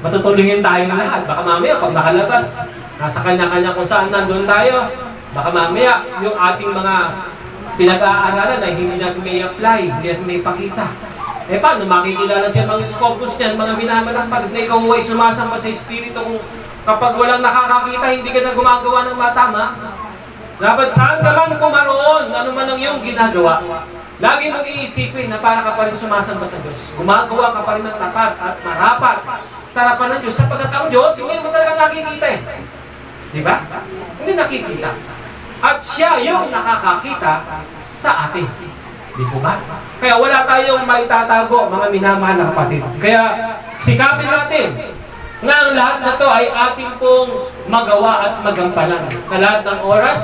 Matutulungin tayong lahat. Baka mamaya, pag nakalabas, nasa kanya-kanya kung saan nandun tayo, baka mamaya, yung ating mga pinag-aaralan na hindi natin may apply, hindi natin may pakita. Paano makikilala siya mga scopus niyan, mga minamalang palit na ikaw ay sumasamba sa Espiritu kung kapag walang nakakakita, hindi ka na gumagawa ng matama. Dapat saan ka man kumaroon, ano man ang iyong ginagawa, lagi mong iisipin na para ka pa rin sumasamba sa Diyos. Gumagawa ka pa rin ng tapat at marapat sa harapan ng Diyos. Sapagkat ang Diyos, hindi mo talaga nakikita eh. Di ba? Hindi nakikita. At siya yung nakakakita sa atin. Di po ba? Kaya wala tayong maitatago, mga minamahal na kapatid. Kaya sikapin natin na ang lahat na to ay ating pong magawa at magampanan. Sa lahat ng oras,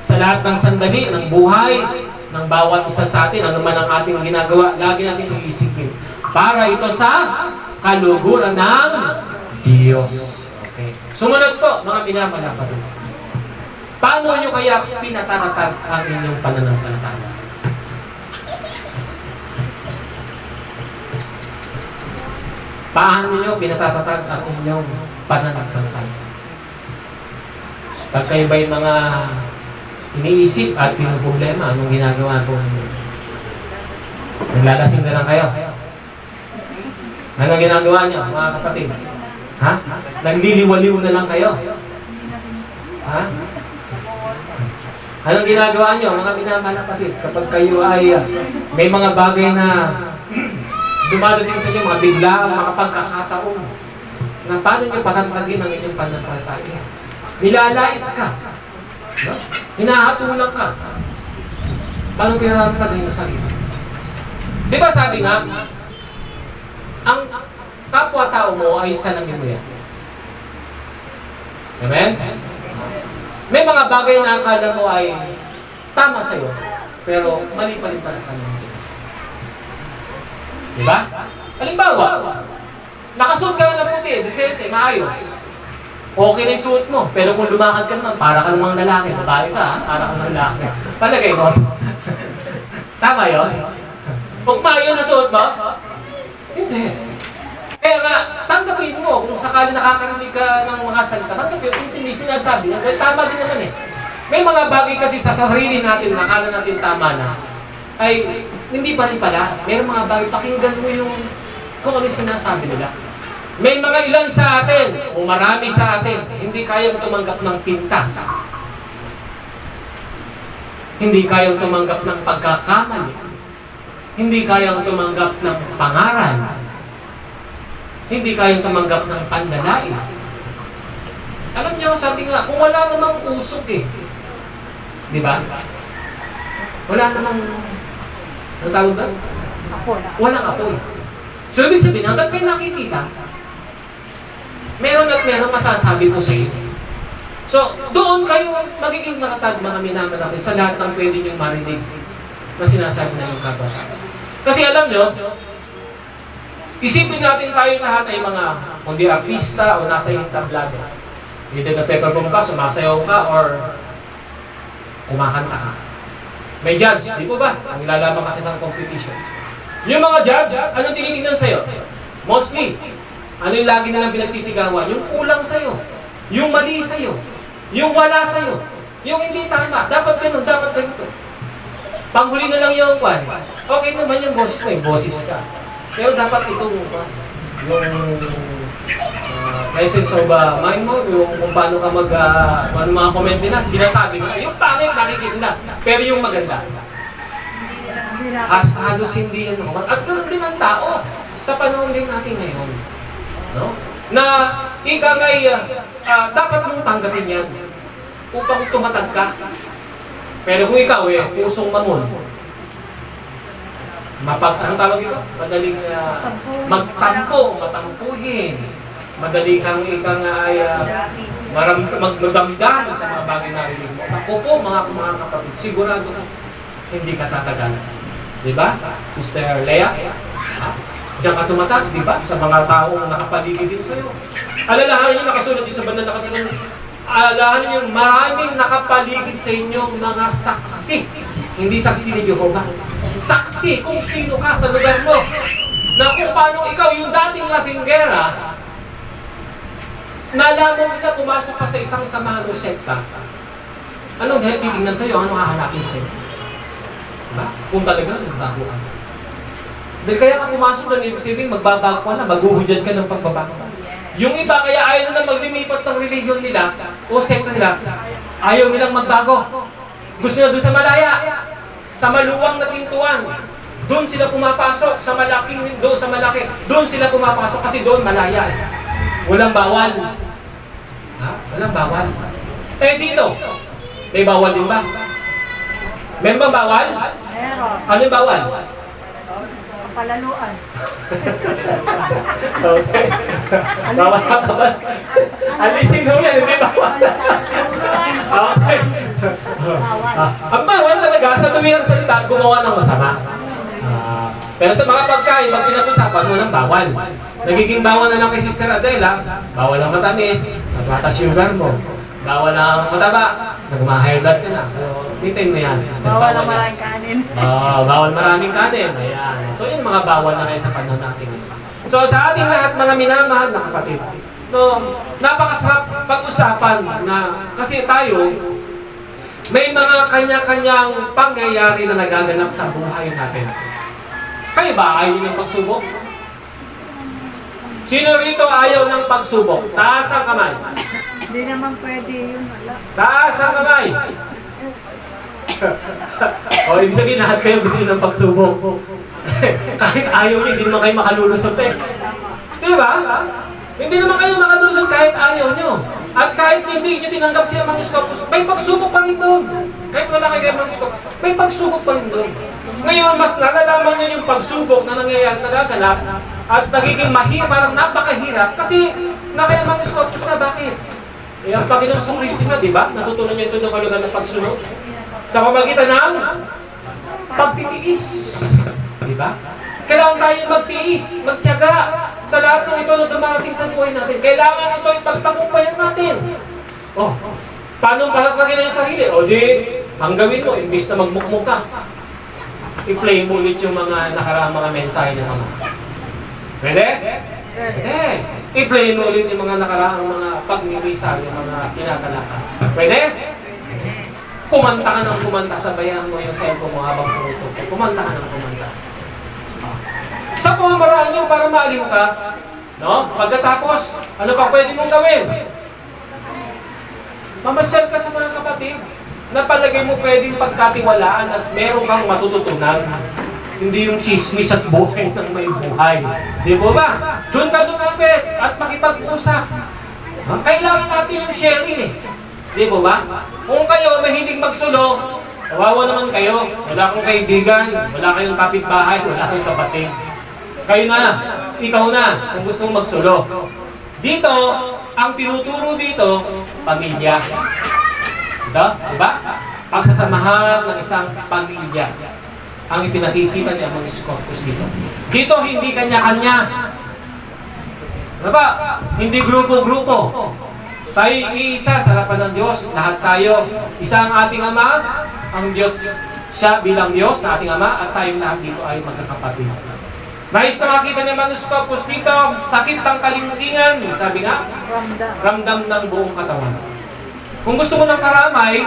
sa lahat ng sandali, ng buhay, ng bawat isa sa atin, ano man ang ating ginagawa, lagi natin iisipin. Para ito sa kaluguran ng Diyos. Okay. Sumunod po, mga minamahal na kapatid. Paano nyo kaya pinatatatag ang inyong pananampalataya? Paano nyo pinatatatag ang inyong pananampalataya? Pag kayo ba'y mga iniisip at pinoproblema, anong ginagawa po ninyo? Naglalasing na lang kayo? Anong ginagawa nyo, mga kapatid? Ha? Nagliliwaliw na lang kayo? Ha? Anong ginagawa nyo, mga minamahal na kapatid? Kapag kayo ay may mga bagay na dumadating sa inyo, mga biglaang mga pagkakataon na paano nyo patatagin ang inyong pananampalataya? Nilalait ka. No? Hinahatulan ka. Paano pinatatagin yung sarili? Di ba sabi nga, ang kapwa-tao mo ay salamin mo yan. Amen? May mga bagay na akala mo ay tama sa'yo, pero mali pa rin para sa kanila. Diba? Halimbawa, nakasuot ka na ng puti, disente, maayos. Okay na yung suot mo, pero kung lumakad ka naman, para ka namang lalaki, babae ka, para ka namang lalaki. Palagay mo. Tama yun? Kung maayos sa suot mo, hindi. Kaya nga, tanggapin mo, kung sakali nakakarinig ka ng mga salita, tanggapin mo, hindi sinasabi, tama din naman eh. May mga bagay kasi sa sarili natin, nakala natin tama na, ay hindi pa rin pala. May mga bagay, pakinggan mo yung kung ano sinasabi nila. May mga ilan sa atin, o marami sa atin, hindi kayang tumanggap ng pintas. Hindi kayang tumanggap ng pagkakamali. Hindi kayang tumanggap ng pangaral. Hindi kayang tumanggap ng pandalait. Alam niyo, sabi nga, kung wala namang usok eh. Di ba? Wala namang, ang tawag ba? Walang apoy. So, ibig sabihin, hanggat may nakikita, meron at meron masasabi ko sa iyo. So, doon kayo magiging makatag, mga minamalaki, sa lahat ng pwede niyong marinig na sinasabi na yung kapwa. Kasi alam nyo, isipin natin tayo lahat ay mga, kundi artista o nasa yung tablado. Either nagpe-perform ka, sumasayaw ka, or kumakanta ka. May judge, di po ba? Ang ilalaman kasi sa competition. Yung mga judge, anong tinitingnan sa'yo? Mostly, ano yung lagi nilang pinagsisigawan? Yung kulang sa'yo, yung mali sa'yo, yung wala sa'yo, yung hindi tama. Dapat ganun, dapat ganito. Panghuli na lang yung kwan. Okay naman yung boses mo, yung boses ka. Pero dapat itong yung essence of mind mo, yung kung paano ka ano mga comment nila, sinasabi nila. Yung pangit, nakikita na. Pero yung maganda, halos hindi yan. At ganoon din ang tao sa panahon din natin ngayon. No? Na ika ngay, dapat mong tanggapin yan upang tumatag ka. Pero kung ikaw pusong mamon, anong tawag ito? Madaling magtampo, matampuhin. Madali kang magdamdam sa mga bagay na rinig mo. Ako po, mga kapatid, sigurado ko, hindi ka tatagal. Diba? Sister Lea? Diyan ka tumatag, diba? Sa mga taong nakapaligid din sa'yo. Alalahanin niyo, nakasunod din sa banda, nakasunod. Alalahanin niyo, maraming nakapaligid sa inyong mga saksi. Hindi saksi ni Jehovah. Saksi kung sino ka sa lugar mo. Na kung paano ikaw, yung dating lasinggera, nalaman nila pumasok ka sa isang samahan o sekta. Anong titingnan sa'yo? Anong hahanapin sa'yo? Diba? Kung talaga, nagbago ka. Dahil kaya ka pumasok ng ibig sabihin, magbabago ka na, maghuhudyad ka ng pagbabago. Yung iba, kaya ayaw na maglimipat ng religion nila o sekta nila, ayaw nilang magbago. Gusto nila doon sa malaya, sa maluwang na pintuan. Doon sila pumapasok, sa malaking doon sa malaki. Doon sila pumapasok kasi doon malaya. Walang bawal. Ha? Walang bawal. Eh dito, may bawal din ba? Meron bang bawal? Meron. Ano yung bawal? Palaluan. Okay. Bawal ka ba? Alisin mo yan, hindi bawal. Okay. Ang bawal talaga sa tuwirang salita, gumawa ng masama. Pero sa mga pagkain, pag pinag-usapan, walang bawal. Nagiging bawal na lang kay Sister Adela, bawal ang matamis, nagmata sugar mo. Bawal ang mataba, nagma-high blood ka na. So, hintayin mo yan, Sister. Bawal ang yan. maraming kanin. Bawal maraming kanin. Ayan. So, yun mga bawal na kayo sa panahon natin. So, sa ating lahat mga minamahal na kapatid, no, napakasarap pag-usapan na kasi tayo, may mga kanya-kanyang pangyayari na nagaganap sa buhay natin. Kayo ba ayaw ng pagsubok? Sino rito ayaw ng pagsubok? Taas ang kamay. Hindi naman pwede yun. Wala. Taas ang kamay. O, ibig sabihin lahat kayo gusto ng pagsubok. Kahit ayaw niyo, hindi naman kayo makalulusot eh. Di ba? Hindi naman kayo makalulusot kahit ayaw niyo. At kahit hindi niyo tinanggap siya mga Scopus, may pagsubok pa rin doon. Kahit wala kayo mga Scopus, may pagsubok pa rin doon. Ngayon, mas nalalaman niyo yung pagsubok na nangyayari, nagaganap, at nagiging mahirap, parang napakahirap, kasi nakayamang Scopus na. Bakit? Eh, ang Panginoon sa Kristo nga, di ba? Natutunan niya ito ng kalugan ng pagsunod. Sa pamagitan ng pagtitiis. Di ba? Kailangan tayo magtiis, magtiyaga sa lahat ng ito na dumarating sa buhay natin. Kailangan ito yung pagtagumpayan natin. Oh, paano patatagin na yung sarili? O di, ang gawin mo, imbis na magmukmuk ka, i-play mo ulit yung mga nakaraang mga mensahe ng mga. Pwede? Pwede. I-play mo ulit yung mga nakaraang mga pagmimisa, yung mga tinatalaka. Pwede? Kumanta ka ng kumanta, sabayan mo yung cellphone mo habang tumutok. Kumanta ka ng kumanta. Sa pamamaraan nyo para maaliw ka, no? Pagkatapos, ano pa pwede mong gawin? Mamasyal ka sa mga kapatid na palagay mo pwedeng pagkatiwalaan at meron kang matututunan. Hindi yung chismis at buhay ng may buhay. Di ba ba? Doon ka lumapit at makipag-usap. Kailangan natin yung sharing eh. Di ba ba? Kung kayo mahilig magsulo, kawawa naman kayo. Wala kang kaibigan, wala kayong kapitbahay, wala kayong kapatid. Kayo na, ikaw na, kung gusto mong magsulo. Dito, ang tinuturo dito, pamilya. Ito, diba? Pagsasamahan ng isang pamilya. Ang ipinakikita niya mga Scopus dito. Dito, hindi kanya-kanya. Diba? Hindi grupo-grupo. Tayo iisa sa harapan ng Diyos. Lahat tayo. Isa ang ating Ama, ang Diyos siya bilang Diyos na ating Ama, at tayong lahat dito ay magkakapatid. Nais na makita niya mga Scopus dito, sakit ang kalimutingan, sabi nga, ramdam ng buong katawan. Kung gusto mo ng karamay,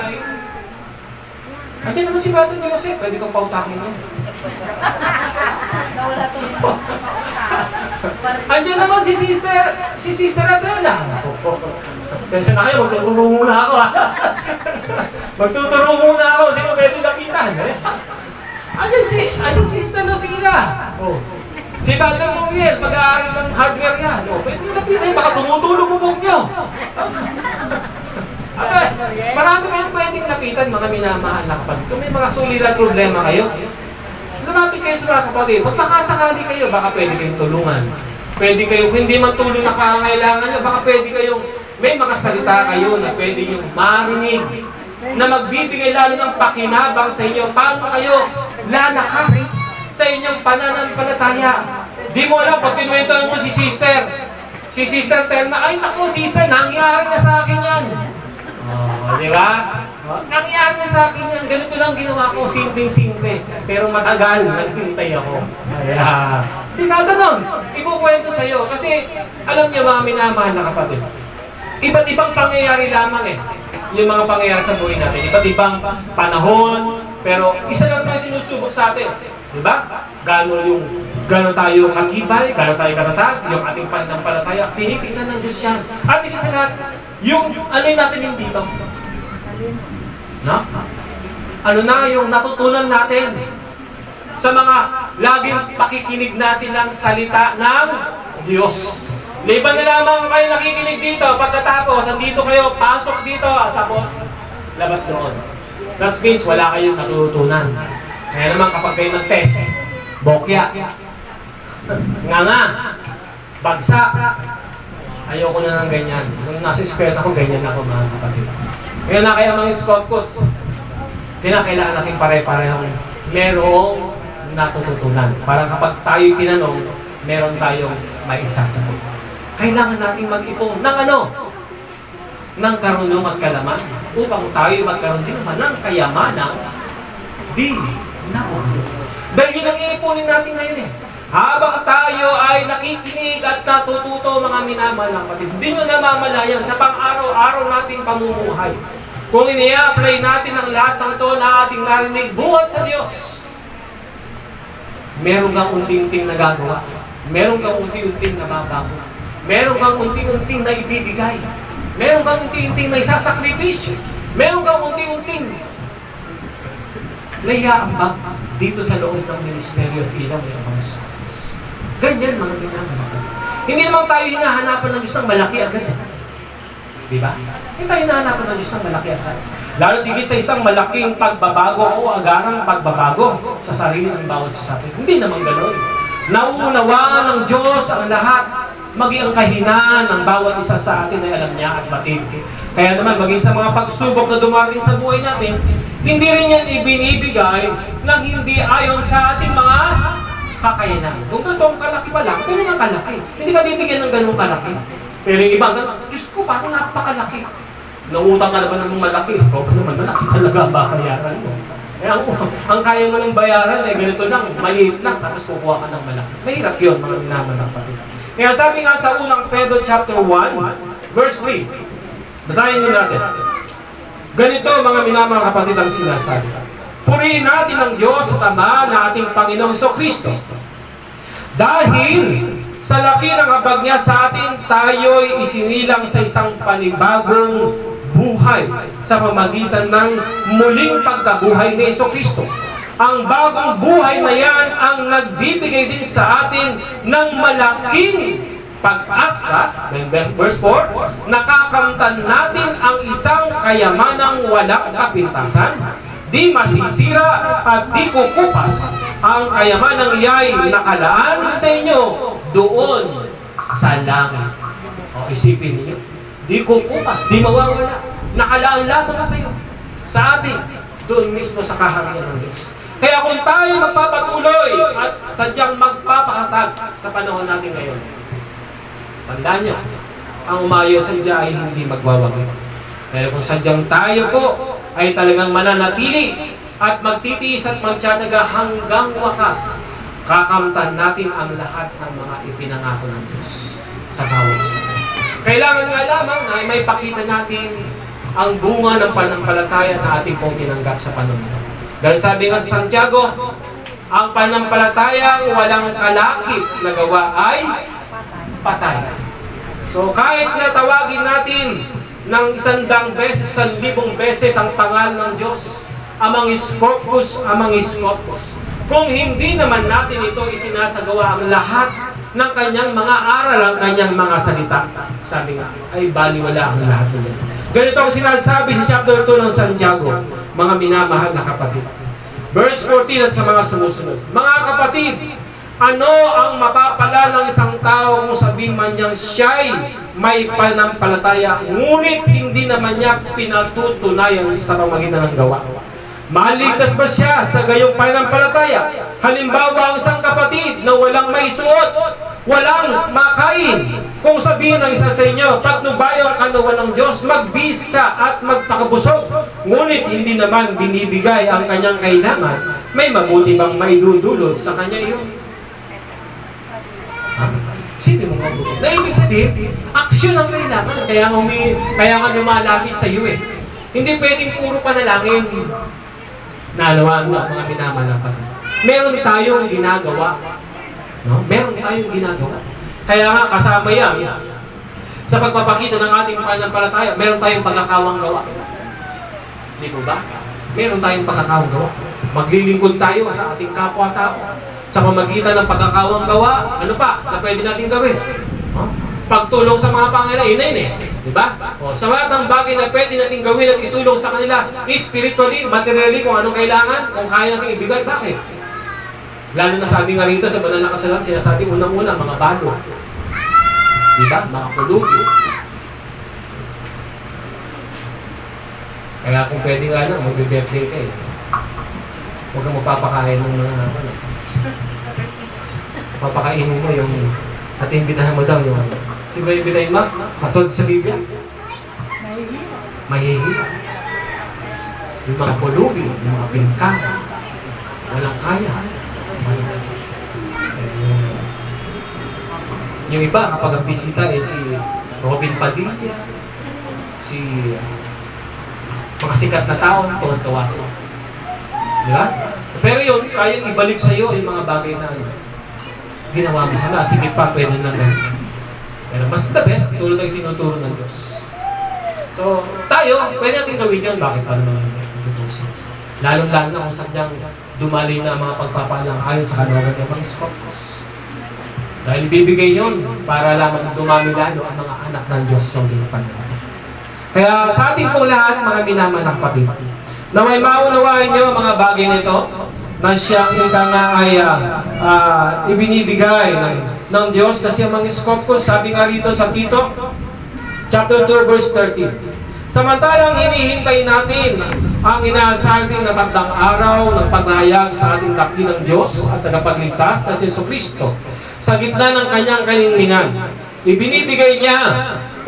nandiyan naman si Brother Joseph, pwede kong pautakin niya. Andiyan naman si Sister Adela. Tension na kayo, magtuturo muna ako ha. Magtuturo muna ako, sino pwede lapitan? Andiyan si Sister Lucila. Oh. Si Brother Muriel, mag-aaral ng hardware yan. Oh, pwede nyo lapitan, baka tumutulog bubog nyo. Marami kayong pwedeng lapitan, mga minamahal na kapatid. Kung may mga suliran problema kayo, lumapit kayo sa mga kapatid. Magpakasakali kayo, baka pwede kayong tulungan. Pwede kayo, kung hindi man tulong na pangangailangan nyo, baka pwede kayong, may mga salita kayo na pwede nyo marinig, na magbibigay lalo ng pakinabang sa inyo. Paano kayo lalakas sa inyong pananampalataya? Di mo alam, pag kinuwentohan mo si Sister Telma, ay naku, Sister, nangyari na sa akin yan. Oh, di ba? Nangyari na sa akin yan. Ganito lang ginawa ko, simpleng-simple. Pero matagal, naghintay ako. Kaya, di ka ganun. Ikukwento sa'yo. Kasi, alam niyo mga minamahal na kapatid, iba't ibang pangyayari lamang eh. Yung mga pangyayari sa buhay natin. Iba't ibang panahon. Pero isa lang tayo sinusubok sa atin. Diba? Gano'n tayo katibay, gano'n tayo katatag, yung ating pananampalataya, tinitingnan ng Diyos yan. At hindi sa lahat, yung ano yung natin yung dito? No? Ano na yung natutunan natin sa mga laging pakikinig natin ng salita ng Diyos. Liban na lamang kayo nakikinig dito, pagkatapos, andito kayo, pasok dito, at tapos, labas doon. That means wala kayong natutunan. Kaya naman kapag kayo nag-test, bokya, nganga, bagsak, ayoko na ng ganyan. Nung nasa eskwela ako, ganyan ako mga kapatid. Kaya na kaya mga Scotus, kinakailangan natin pare-parehong merong natututunan. Para kapag tayo'y tinanong, meron tayong maisasagot. Kailangan natin mag-ipon ng ano? Ng karunong at kalaman. Upang tayo magkaroon din naman ng kayamanang di naman. Dahil yun ang iipunin natin ngayon eh. Habang tayo ay nakikinig at natututo mga minamahal na kapatid, hindi nyo namamalayan sa pang-araw-araw nating pamumuhay. Kung ini-apply natin ang lahat ng ito na ating narinig buhat sa Diyos, meron kang unti-unting nagagawa. Meron kang unti-unting nababago. Meron kang unti-unting na ibibigay. Meron kang unti-unting na isasakripisyo. Meron kang unti-unting na iaambag dito sa loob ng ministeryo at ilaw ng Panginoon. Ganyan mga minamahal. Hindi naman tayo hinahanapan ng Diyos ng malaki agad. Di ba? Hindi tayo hinahanapan ng Diyos ng malaki agad. Lalo tigil sa isang malaking pagbabago o agarang pagbabago sa sarili ng bawat sasakit. Hindi naman gano'n. Nauunawaan ng Diyos ang lahat, maging ang kahinaan ng bawat isa sa atin ay alam niya at batid. Kaya naman, maging sa mga pagsubok na dumating sa buhay natin, hindi rin yan ibinibigay ng hindi ayon sa ating mga kakayanan. Kung totoong kalaki pa lang, pwede nga kalaki. Hindi ka bibigyan ng ganung kalaki. Pero yung iba, Diyos ko, parang napakalaki. Nangutang ka na ba ng malaki? O naman, malaki talaga ang bayaran mo. Eh, ang kaya mo ng bayaran, eh, ganito lang, maliit lang, tapos kukuha ka ng malaki. Mahirap yun, mga minamahal na kapatid. Kaya sabi nga sa unang Pedro chapter 1, verse 3, basahin nyo natin. Ganito, mga minamahal na kapatid, ang sinasabi. Purihin natin ang Diyos at Ama na ating Panginoong Kristo. Dahil sa laki ng habag niya sa atin, tayo'y isinilang sa isang panibagong buhay sa pamagitan ng muling pagkabuhay ni Kristo. Ang bagong buhay na yan ang nagbibigay din sa atin ng malaking pag-asa, verse 4, nakakamtan natin ang isang kayamanang walang kapintasan, di masisira at di kukupas. Ang kayamanang iyay nakalaan sa inyo doon sa langit. O isipin niyo, di kukupas, di mawawala. Nakalaan lamang sa iyo, sa atin, doon mismo sa kaharian ng Diyos. Kaya kung tayo magpapatuloy at tadyang magpapakatag sa panahon natin ngayon, tandaan niyo, ang umayo sa Diyan ay hindi magwawagi. Pero kung sadyang tayo po ay talagang mananatili at magtitiis at magtsatsaga hanggang wakas, kakamtan natin ang lahat ng mga ipinangako ng Diyos sa bawat isa. Kailangan nga lamang na may pakita natin ang bunga ng panampalataya na ating pong tinanggap sa panahon ito. Dahil sabi nga sa Santiago, ang panampalatayang walang kalakip na gawa ay patay. So kahit na tawagin natin ng 100 beses, 1,000 beses ang pangalan ng Diyos, amang Scopus, kung hindi naman natin ito isinasagawa ang lahat ng kanyang mga aral, ang kanyang mga salita, sabi nga, ay baliwala ang lahat ng ito. Ganito ang sinasabi sa chapter 2 ng Santiago, mga minamahal na kapatid. Verse 14 at sa mga sumusunod. Mga kapatid, ano ang mapapala ng isang tao kung sabihin man niyang siya'y may panampalataya, ngunit hindi naman niya pinatutunayan sa pamagitan ng gawa? Maligtas ba siya sa gayong panampalataya? Halimbawa, ang isang kapatid na walang maisuot, walang makain. Kung sabihin ng isa sa inyo, patnubayan ka na walang Diyos, magbihis ka at magpakabusog, ngunit hindi naman binibigay ang kanyang kailangan, may mabuti bang maidudulot sa kanya iyon? Sino mo mabuti? Na ibig sabihin, aksyon ang kailangan, kaya nga lumalapit sa iyo eh. Hindi pwedeng puro panalangin. Naalawaan mo mga minamahal. Meron tayong ginagawa. No? Meron tayong ginagawa. Kaya nga kasama yan sa pagpapakita ng ating pananampalataya, meron tayong pagkakawang gawa. Hindi po ba? Meron tayong pagkakawang gawa. Maglilingkod tayo sa ating kapwa-tao. Sa pamagitan ng pagkakawang gawa, ano pa na pwede natin gawin? Pagtulong sa mga pangailangan, Di ba? O, sa lahat ng bagay na pwede natin gawin at itulong sa kanila, spiritually, materially, kung anong kailangan, kung kaya natin ibigay, bakit? Lalo na sabi nga rito sa banal na kasulatan, sinasabi unang-una, mga balo. Di ba? Mga pulubi. Kaya kung pwede nga lang, mag-birthday ka eh. Huwag kang magpapakain ng mga ano. Papakainin mo yung at imbitahan mo daw yung sino ba imbitahin mo? Masod sa Biblia? Mahihi. Yung mga pulubi, yung mga bingkang, walang kaya. Yung iba, kapag ang bisita si Robin Padilla, si mga sikat na tao, tuwan-tuwa siya. Di ba? Pero yun, kayang ibalik sa iyo yung mga bagay na ginawa mo sana at hindi pa pwede nang gawin. Pero mas the best, tulad ang tinuturo ng Diyos. So, tayo, pwede natin gawin yun. Bakit pa naman tutusin? Lalong-lalo na kung sadyang dumali na ang mga pagpapalang ayon sa kalooban ng mga Scopus. Dahil bibigay yun para lamang dumami lalo ang mga anak ng Diyos sa uling panahon. Kaya sa ating pong lahat, mga minamanang kapatid, na may maunawain nyo ang mga bagay nito, na siyang ika nga ay ibinibigay ng Diyos na siyang mga Scopus. Sabi nga rito sa Tito, chapter 2, verse 13. Samantalang hinihintay natin ang inaasahan na takdang araw ng paghahayag sa ating dakilang Diyos at tagapagligtas na si Jesucristo sa gitna ng kanyang kaninlingan. Ibinibigay niya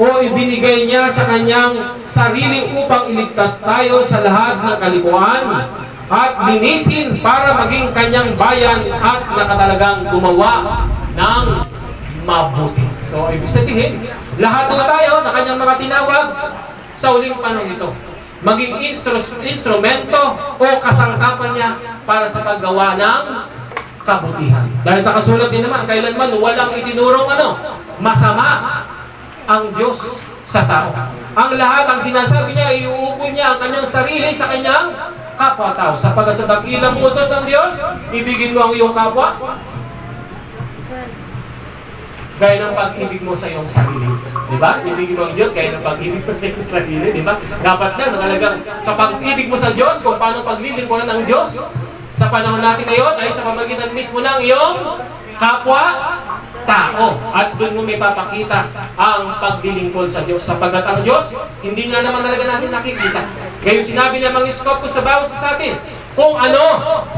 o ibinigay niya sa kanyang sarili upang iligtas tayo sa lahat ng kalikuan at linisin para maging kanyang bayan at nakatalagang gumawa ng mabuti. So, ibig sabihin, lahat na tayo na kanyang mga tinawag sa uling panahon ito. Maging instrumento o kasangkapan niya para sa paggawa ng kabutihan. Dahil nakasulat din naman, kailanman walang itinurong masama ang Diyos sa tao. Ang lahat, ang sinasabi niya, iuupo niya ang kanyang sarili sa kanyang kapwa-tao. Sapagkat sa dakilang utos ng Diyos, ibigin mo ang iyong kapwa gaya ng pag-ibig mo sa iyong sarili. Diba? Ibigin mo ang Diyos gaya ng pag-ibig mo sa iyong sarili. Diba? Dapat na talagang sa pag-ibig mo sa Diyos, kung paano paglilingkuran ng Diyos sa panahon natin ngayon ay sa pamagitan mismo ng iyong kapwa-tao. At doon mo may papakita ang paglilingkod sa Diyos. Sapagkat ang Diyos, hindi nga naman talaga natin nakikita. Ngayon sinabi ng mga Scopus sa bawat sa atin, kung ano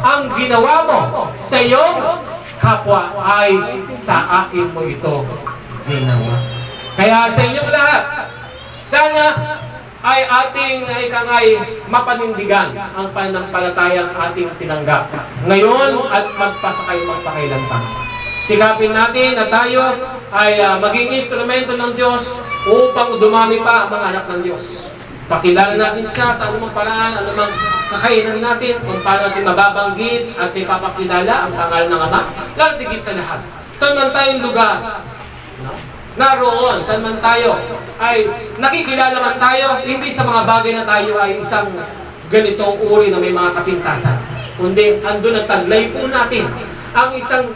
ang ginawa mo sa iyong kapwa ay sa akin mo ito ginawa. Kaya sa inyong lahat, sana ay ating mapanindigan ang pananampalatayang ating tinanggap ngayon at magpakailanman. Sikapin natin na tayo ay maging instrumento ng Diyos upang dumami pa ang mga anak ng Diyos. Pakilala natin siya sa anumang paraan, anumang kakainan natin, kung paano natin mababanggit at ipapakilala ang pangalan ng Ama, lalo tigil sa lahat. Saan man tayong lugar, naroon, saan man tayo, ay nakikilala man tayo, hindi sa mga bagay na tayo ay isang ganitong uri na may mga kapintasan, kundi andun ang taglay po natin, ang isang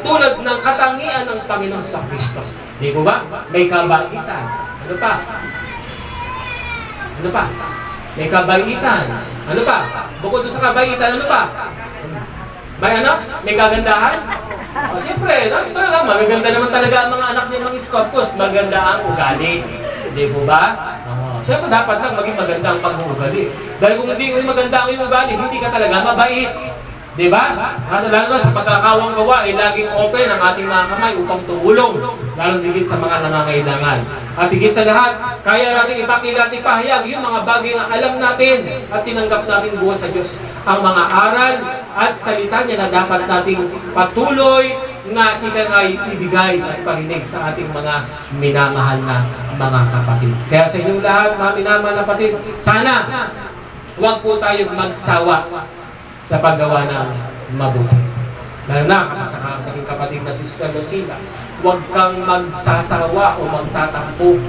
tulad ng katangian ng Panginoon sa Kristo. Di po ba? May kabaitan. Ano pa? Ano pa? May kabaitan. Ano pa? Bukod sa kabaitan, ano pa? May May kagandahan? O, siyempre, ito na lang, magaganda naman talaga ang mga anak niya mga Scopus. Maganda ang ugali. Di po ba? Siyempre, dapat lang maging maganda ang pag-uugali. Dahil kung hindi maganda ang iyong ugali, hindi ka talaga mabait. Di ba? Lalo sa pagkakawang gawa, laging open ang ating mga kamay upang tumulong, lalo higit sa mga nangangailangan. At higit sa lahat, kaya natin ipakita at ipahayag yung mga bagay na alam natin at tinanggap natin buwas sa Diyos. Ang mga aral at salita niya na dapat nating patuloy na ikangay ibigay at parinig sa ating mga minamahal na mga kapatid. Kaya sa inyong lahat, mga minamahal na kapatid, sana huwag po tayong magsawa sa paggawa ng mabuti. Lalo na sa aking kapatid na si Sister Lucila, huwag kang magsasawa o magtatampo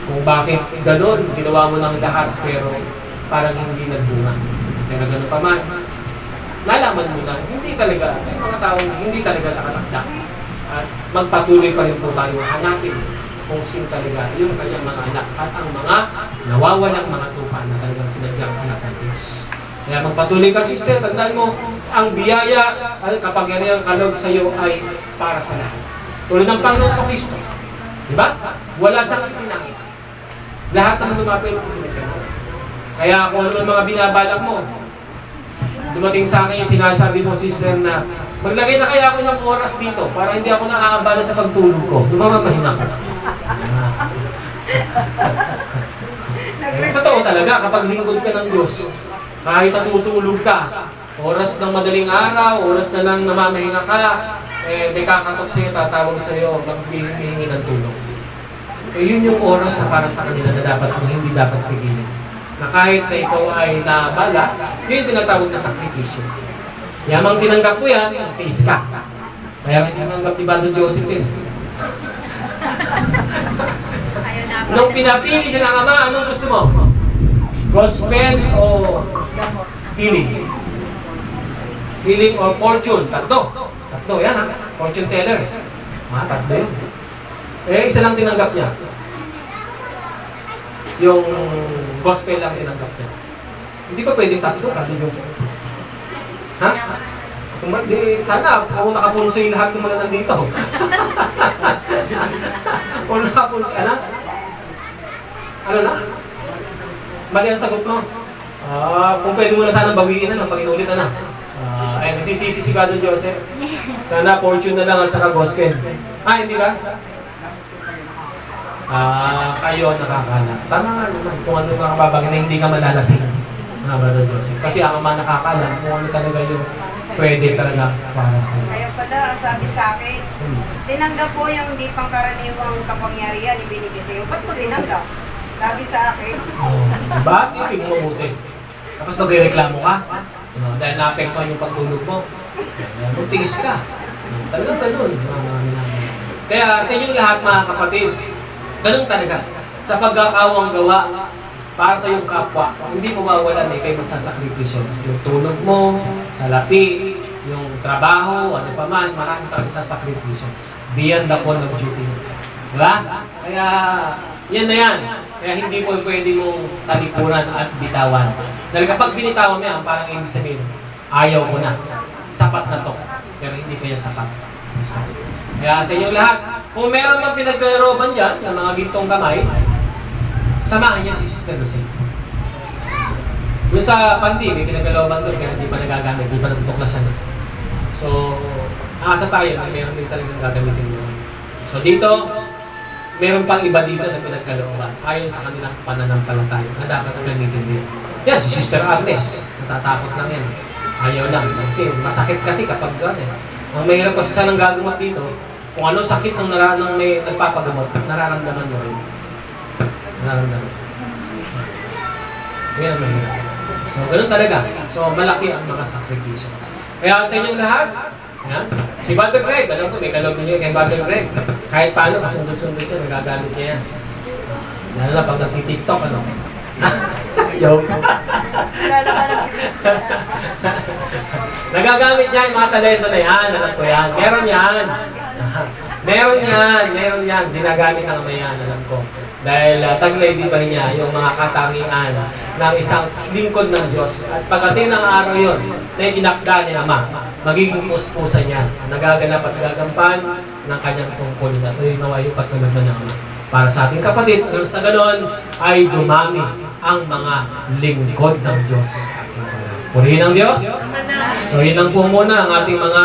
kung bakit ganun, ginawa mo ng lahat pero parang hindi nagbunga. Pero ganun pa man, nalaman mo na hindi talaga, may mga tao na hindi talaga nakatakda. At magpatuloy pa rin po tayo hanapin kung sino talaga yung kanyang mga anak at ang mga nawawalang mga tupa na talagang sinadyang anak ng Diyos. Kaya magpatuloy ka, sister, tandaan mo, ang biyaya at kapangyarihan kaloob sa iyo ay para sa lahat. Tulad ng Panginoon sa Kristo. Diba? Wala siyang pinakita. Lahat ng lumapit, pinagkano. Kaya kung ano man mga binabalak mo, dumating sa akin yung sinasabi mo, sister, na maglagay na kaya ako ng oras dito para hindi ako naaabala sa pagtulog ko. Lumamamahin ako. Totoo talaga, kapag lingkod ka ng Diyos, kahit natutulog ka, oras ng madaling araw, oras na lang namamahinga ka, may kakatok sa'yo, tatawag sa'yo, maghihingi ng tulong. Yun yung oras na para sa kanila na dapat mo hindi dapat pigilin. Na kahit na ikaw ay naabala, yun yung tinatawag na sakripisyo. Yamang tinanggap mo yan, tiis ka. Kaya may tinanggap ni Bado Joseph eh. Nung pinapili siya ng Ama, anong gusto mo? Gospel o healing? Healing or fortune? Tatlo. Tatlo, yan ha. Fortune teller. Tatlo yun. Isa lang tinanggap niya. Yung gospel lang tinanggap niya. Hindi pa pwedeng tatlo, Bado Joseph. Ha? Kung sana, kung nakapunso yung lahat yung mga nandito. Kung nakapunso, ano na? Mali ang sagot mo. Kung pwede mo na sana bawiin na, pag inulit na. Nagsisisi si Bado Joseph. Sana fortune na lang at saka gospel. Hindi ba? Kayo nakakala. Tama nga naman kung ano mga kababagay na hindi ka malalasing. Bado Joseph. Kasi ang Ama nakakala kung ano talaga yung pwede talaga para sa'yo. Kaya pala, ang sabi sa akin, tinanggap po yung hindi pangkaraniwang kapangyarihan ibinigay sa'yo. Ba't mo tinanggap? Sabi sa akin. Bakit? Ibig mo mabuti. Tapos magreklamo ka. Dahil naapektuhan yung pagtulog mo. Magtiis ka. Talagang ganun. Kaya sa inyong lahat mga kapatid, ganun talaga. Sa pagkakawang gawa, para sa iyong kapwa, hindi mo mawawalan kayo magsasakripisyo. Yung tulog mo, salapi, yung trabaho, ano pa man, marami kang isasakripisyo. Beyond the call of duty. Diba? Kaya, yan na yan. Kaya hindi po pwede mong talipuran at bitawan. Dahil kapag binitawan mo yan, parang ibig sabihin, ayaw mo na. Sapat na to. Pero hindi pa yan sapat. Kaya sa inyong lahat, kung meron mang pinagkaroban dyan, ng mga gintong kamay, samahan niya si Sister Lucy. Yung sa pandi, may pinagkalooban doon, kaya hindi pa nagagamit, hindi pa natutuklasan. So, aasa tayo na meron din talagang gagamitin doon. So dito, meron pang iba dito na pinagkalooban, ayon sa kanilang pananampalataya na dapat ang gamitin din. Yan, si Sister Agnes, natatakot lang yan. Ayaw lang, kasi masakit kasi kapag gano'n. Ang mahirap kasi sanang gagamot dito, kung ano sakit ng may nagpapagamot, nararamdaman mo rin. Nararamdaman. Yan ang mahirap. So, ganun talaga. So, malaki ang mga sakripisyo. Kaya sa inyong lahat, yan, si Brother Greg, alam ko, may kaloob niyo kay Brother Greg. Kahit paano, kasundod-sundod siya, nagagamit niya yan. Lalo na pag nagtitiktok, ano? Yo. Nagagamit niya yung mga talento na yan, alam ko yan. Meron yan. Meron yan. Dinagamit ng Ama yan, alam ko. Dahil taglay di ba niya yung mga katangian ng isang lingkod ng Diyos. At pagdating ng araw yon na itinakda ni Ama, magiging puspusan niya. Nagaganap at gagampan ng kanyang tungkol na ito nawa yung pagtulad na Ama. Para sa ating kapatid, sa ganon ay dumami ang mga lingkod ng Diyos. Purihin ang Diyos. So yun lang po muna ang ating mga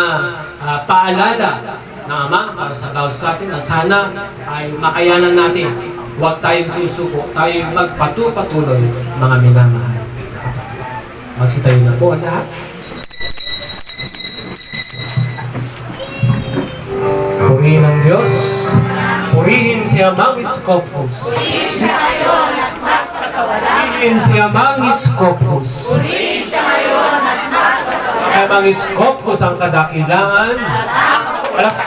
paalala ng Ama para sa tao sa atin na sana ay makayanan natin. Huwag tayong susuko, tayong magpatuloy mga minamahal. Magsitayo na po ang lahat. Purihin ang Diyos. Purihin si Amang Iskopos. Purihin siya ngayon at magpasawalan. Purihin si Amang Iskopos. Purihin siya ngayon at magpasawalan. Amang Iskopos ang kadakilangan. At ako.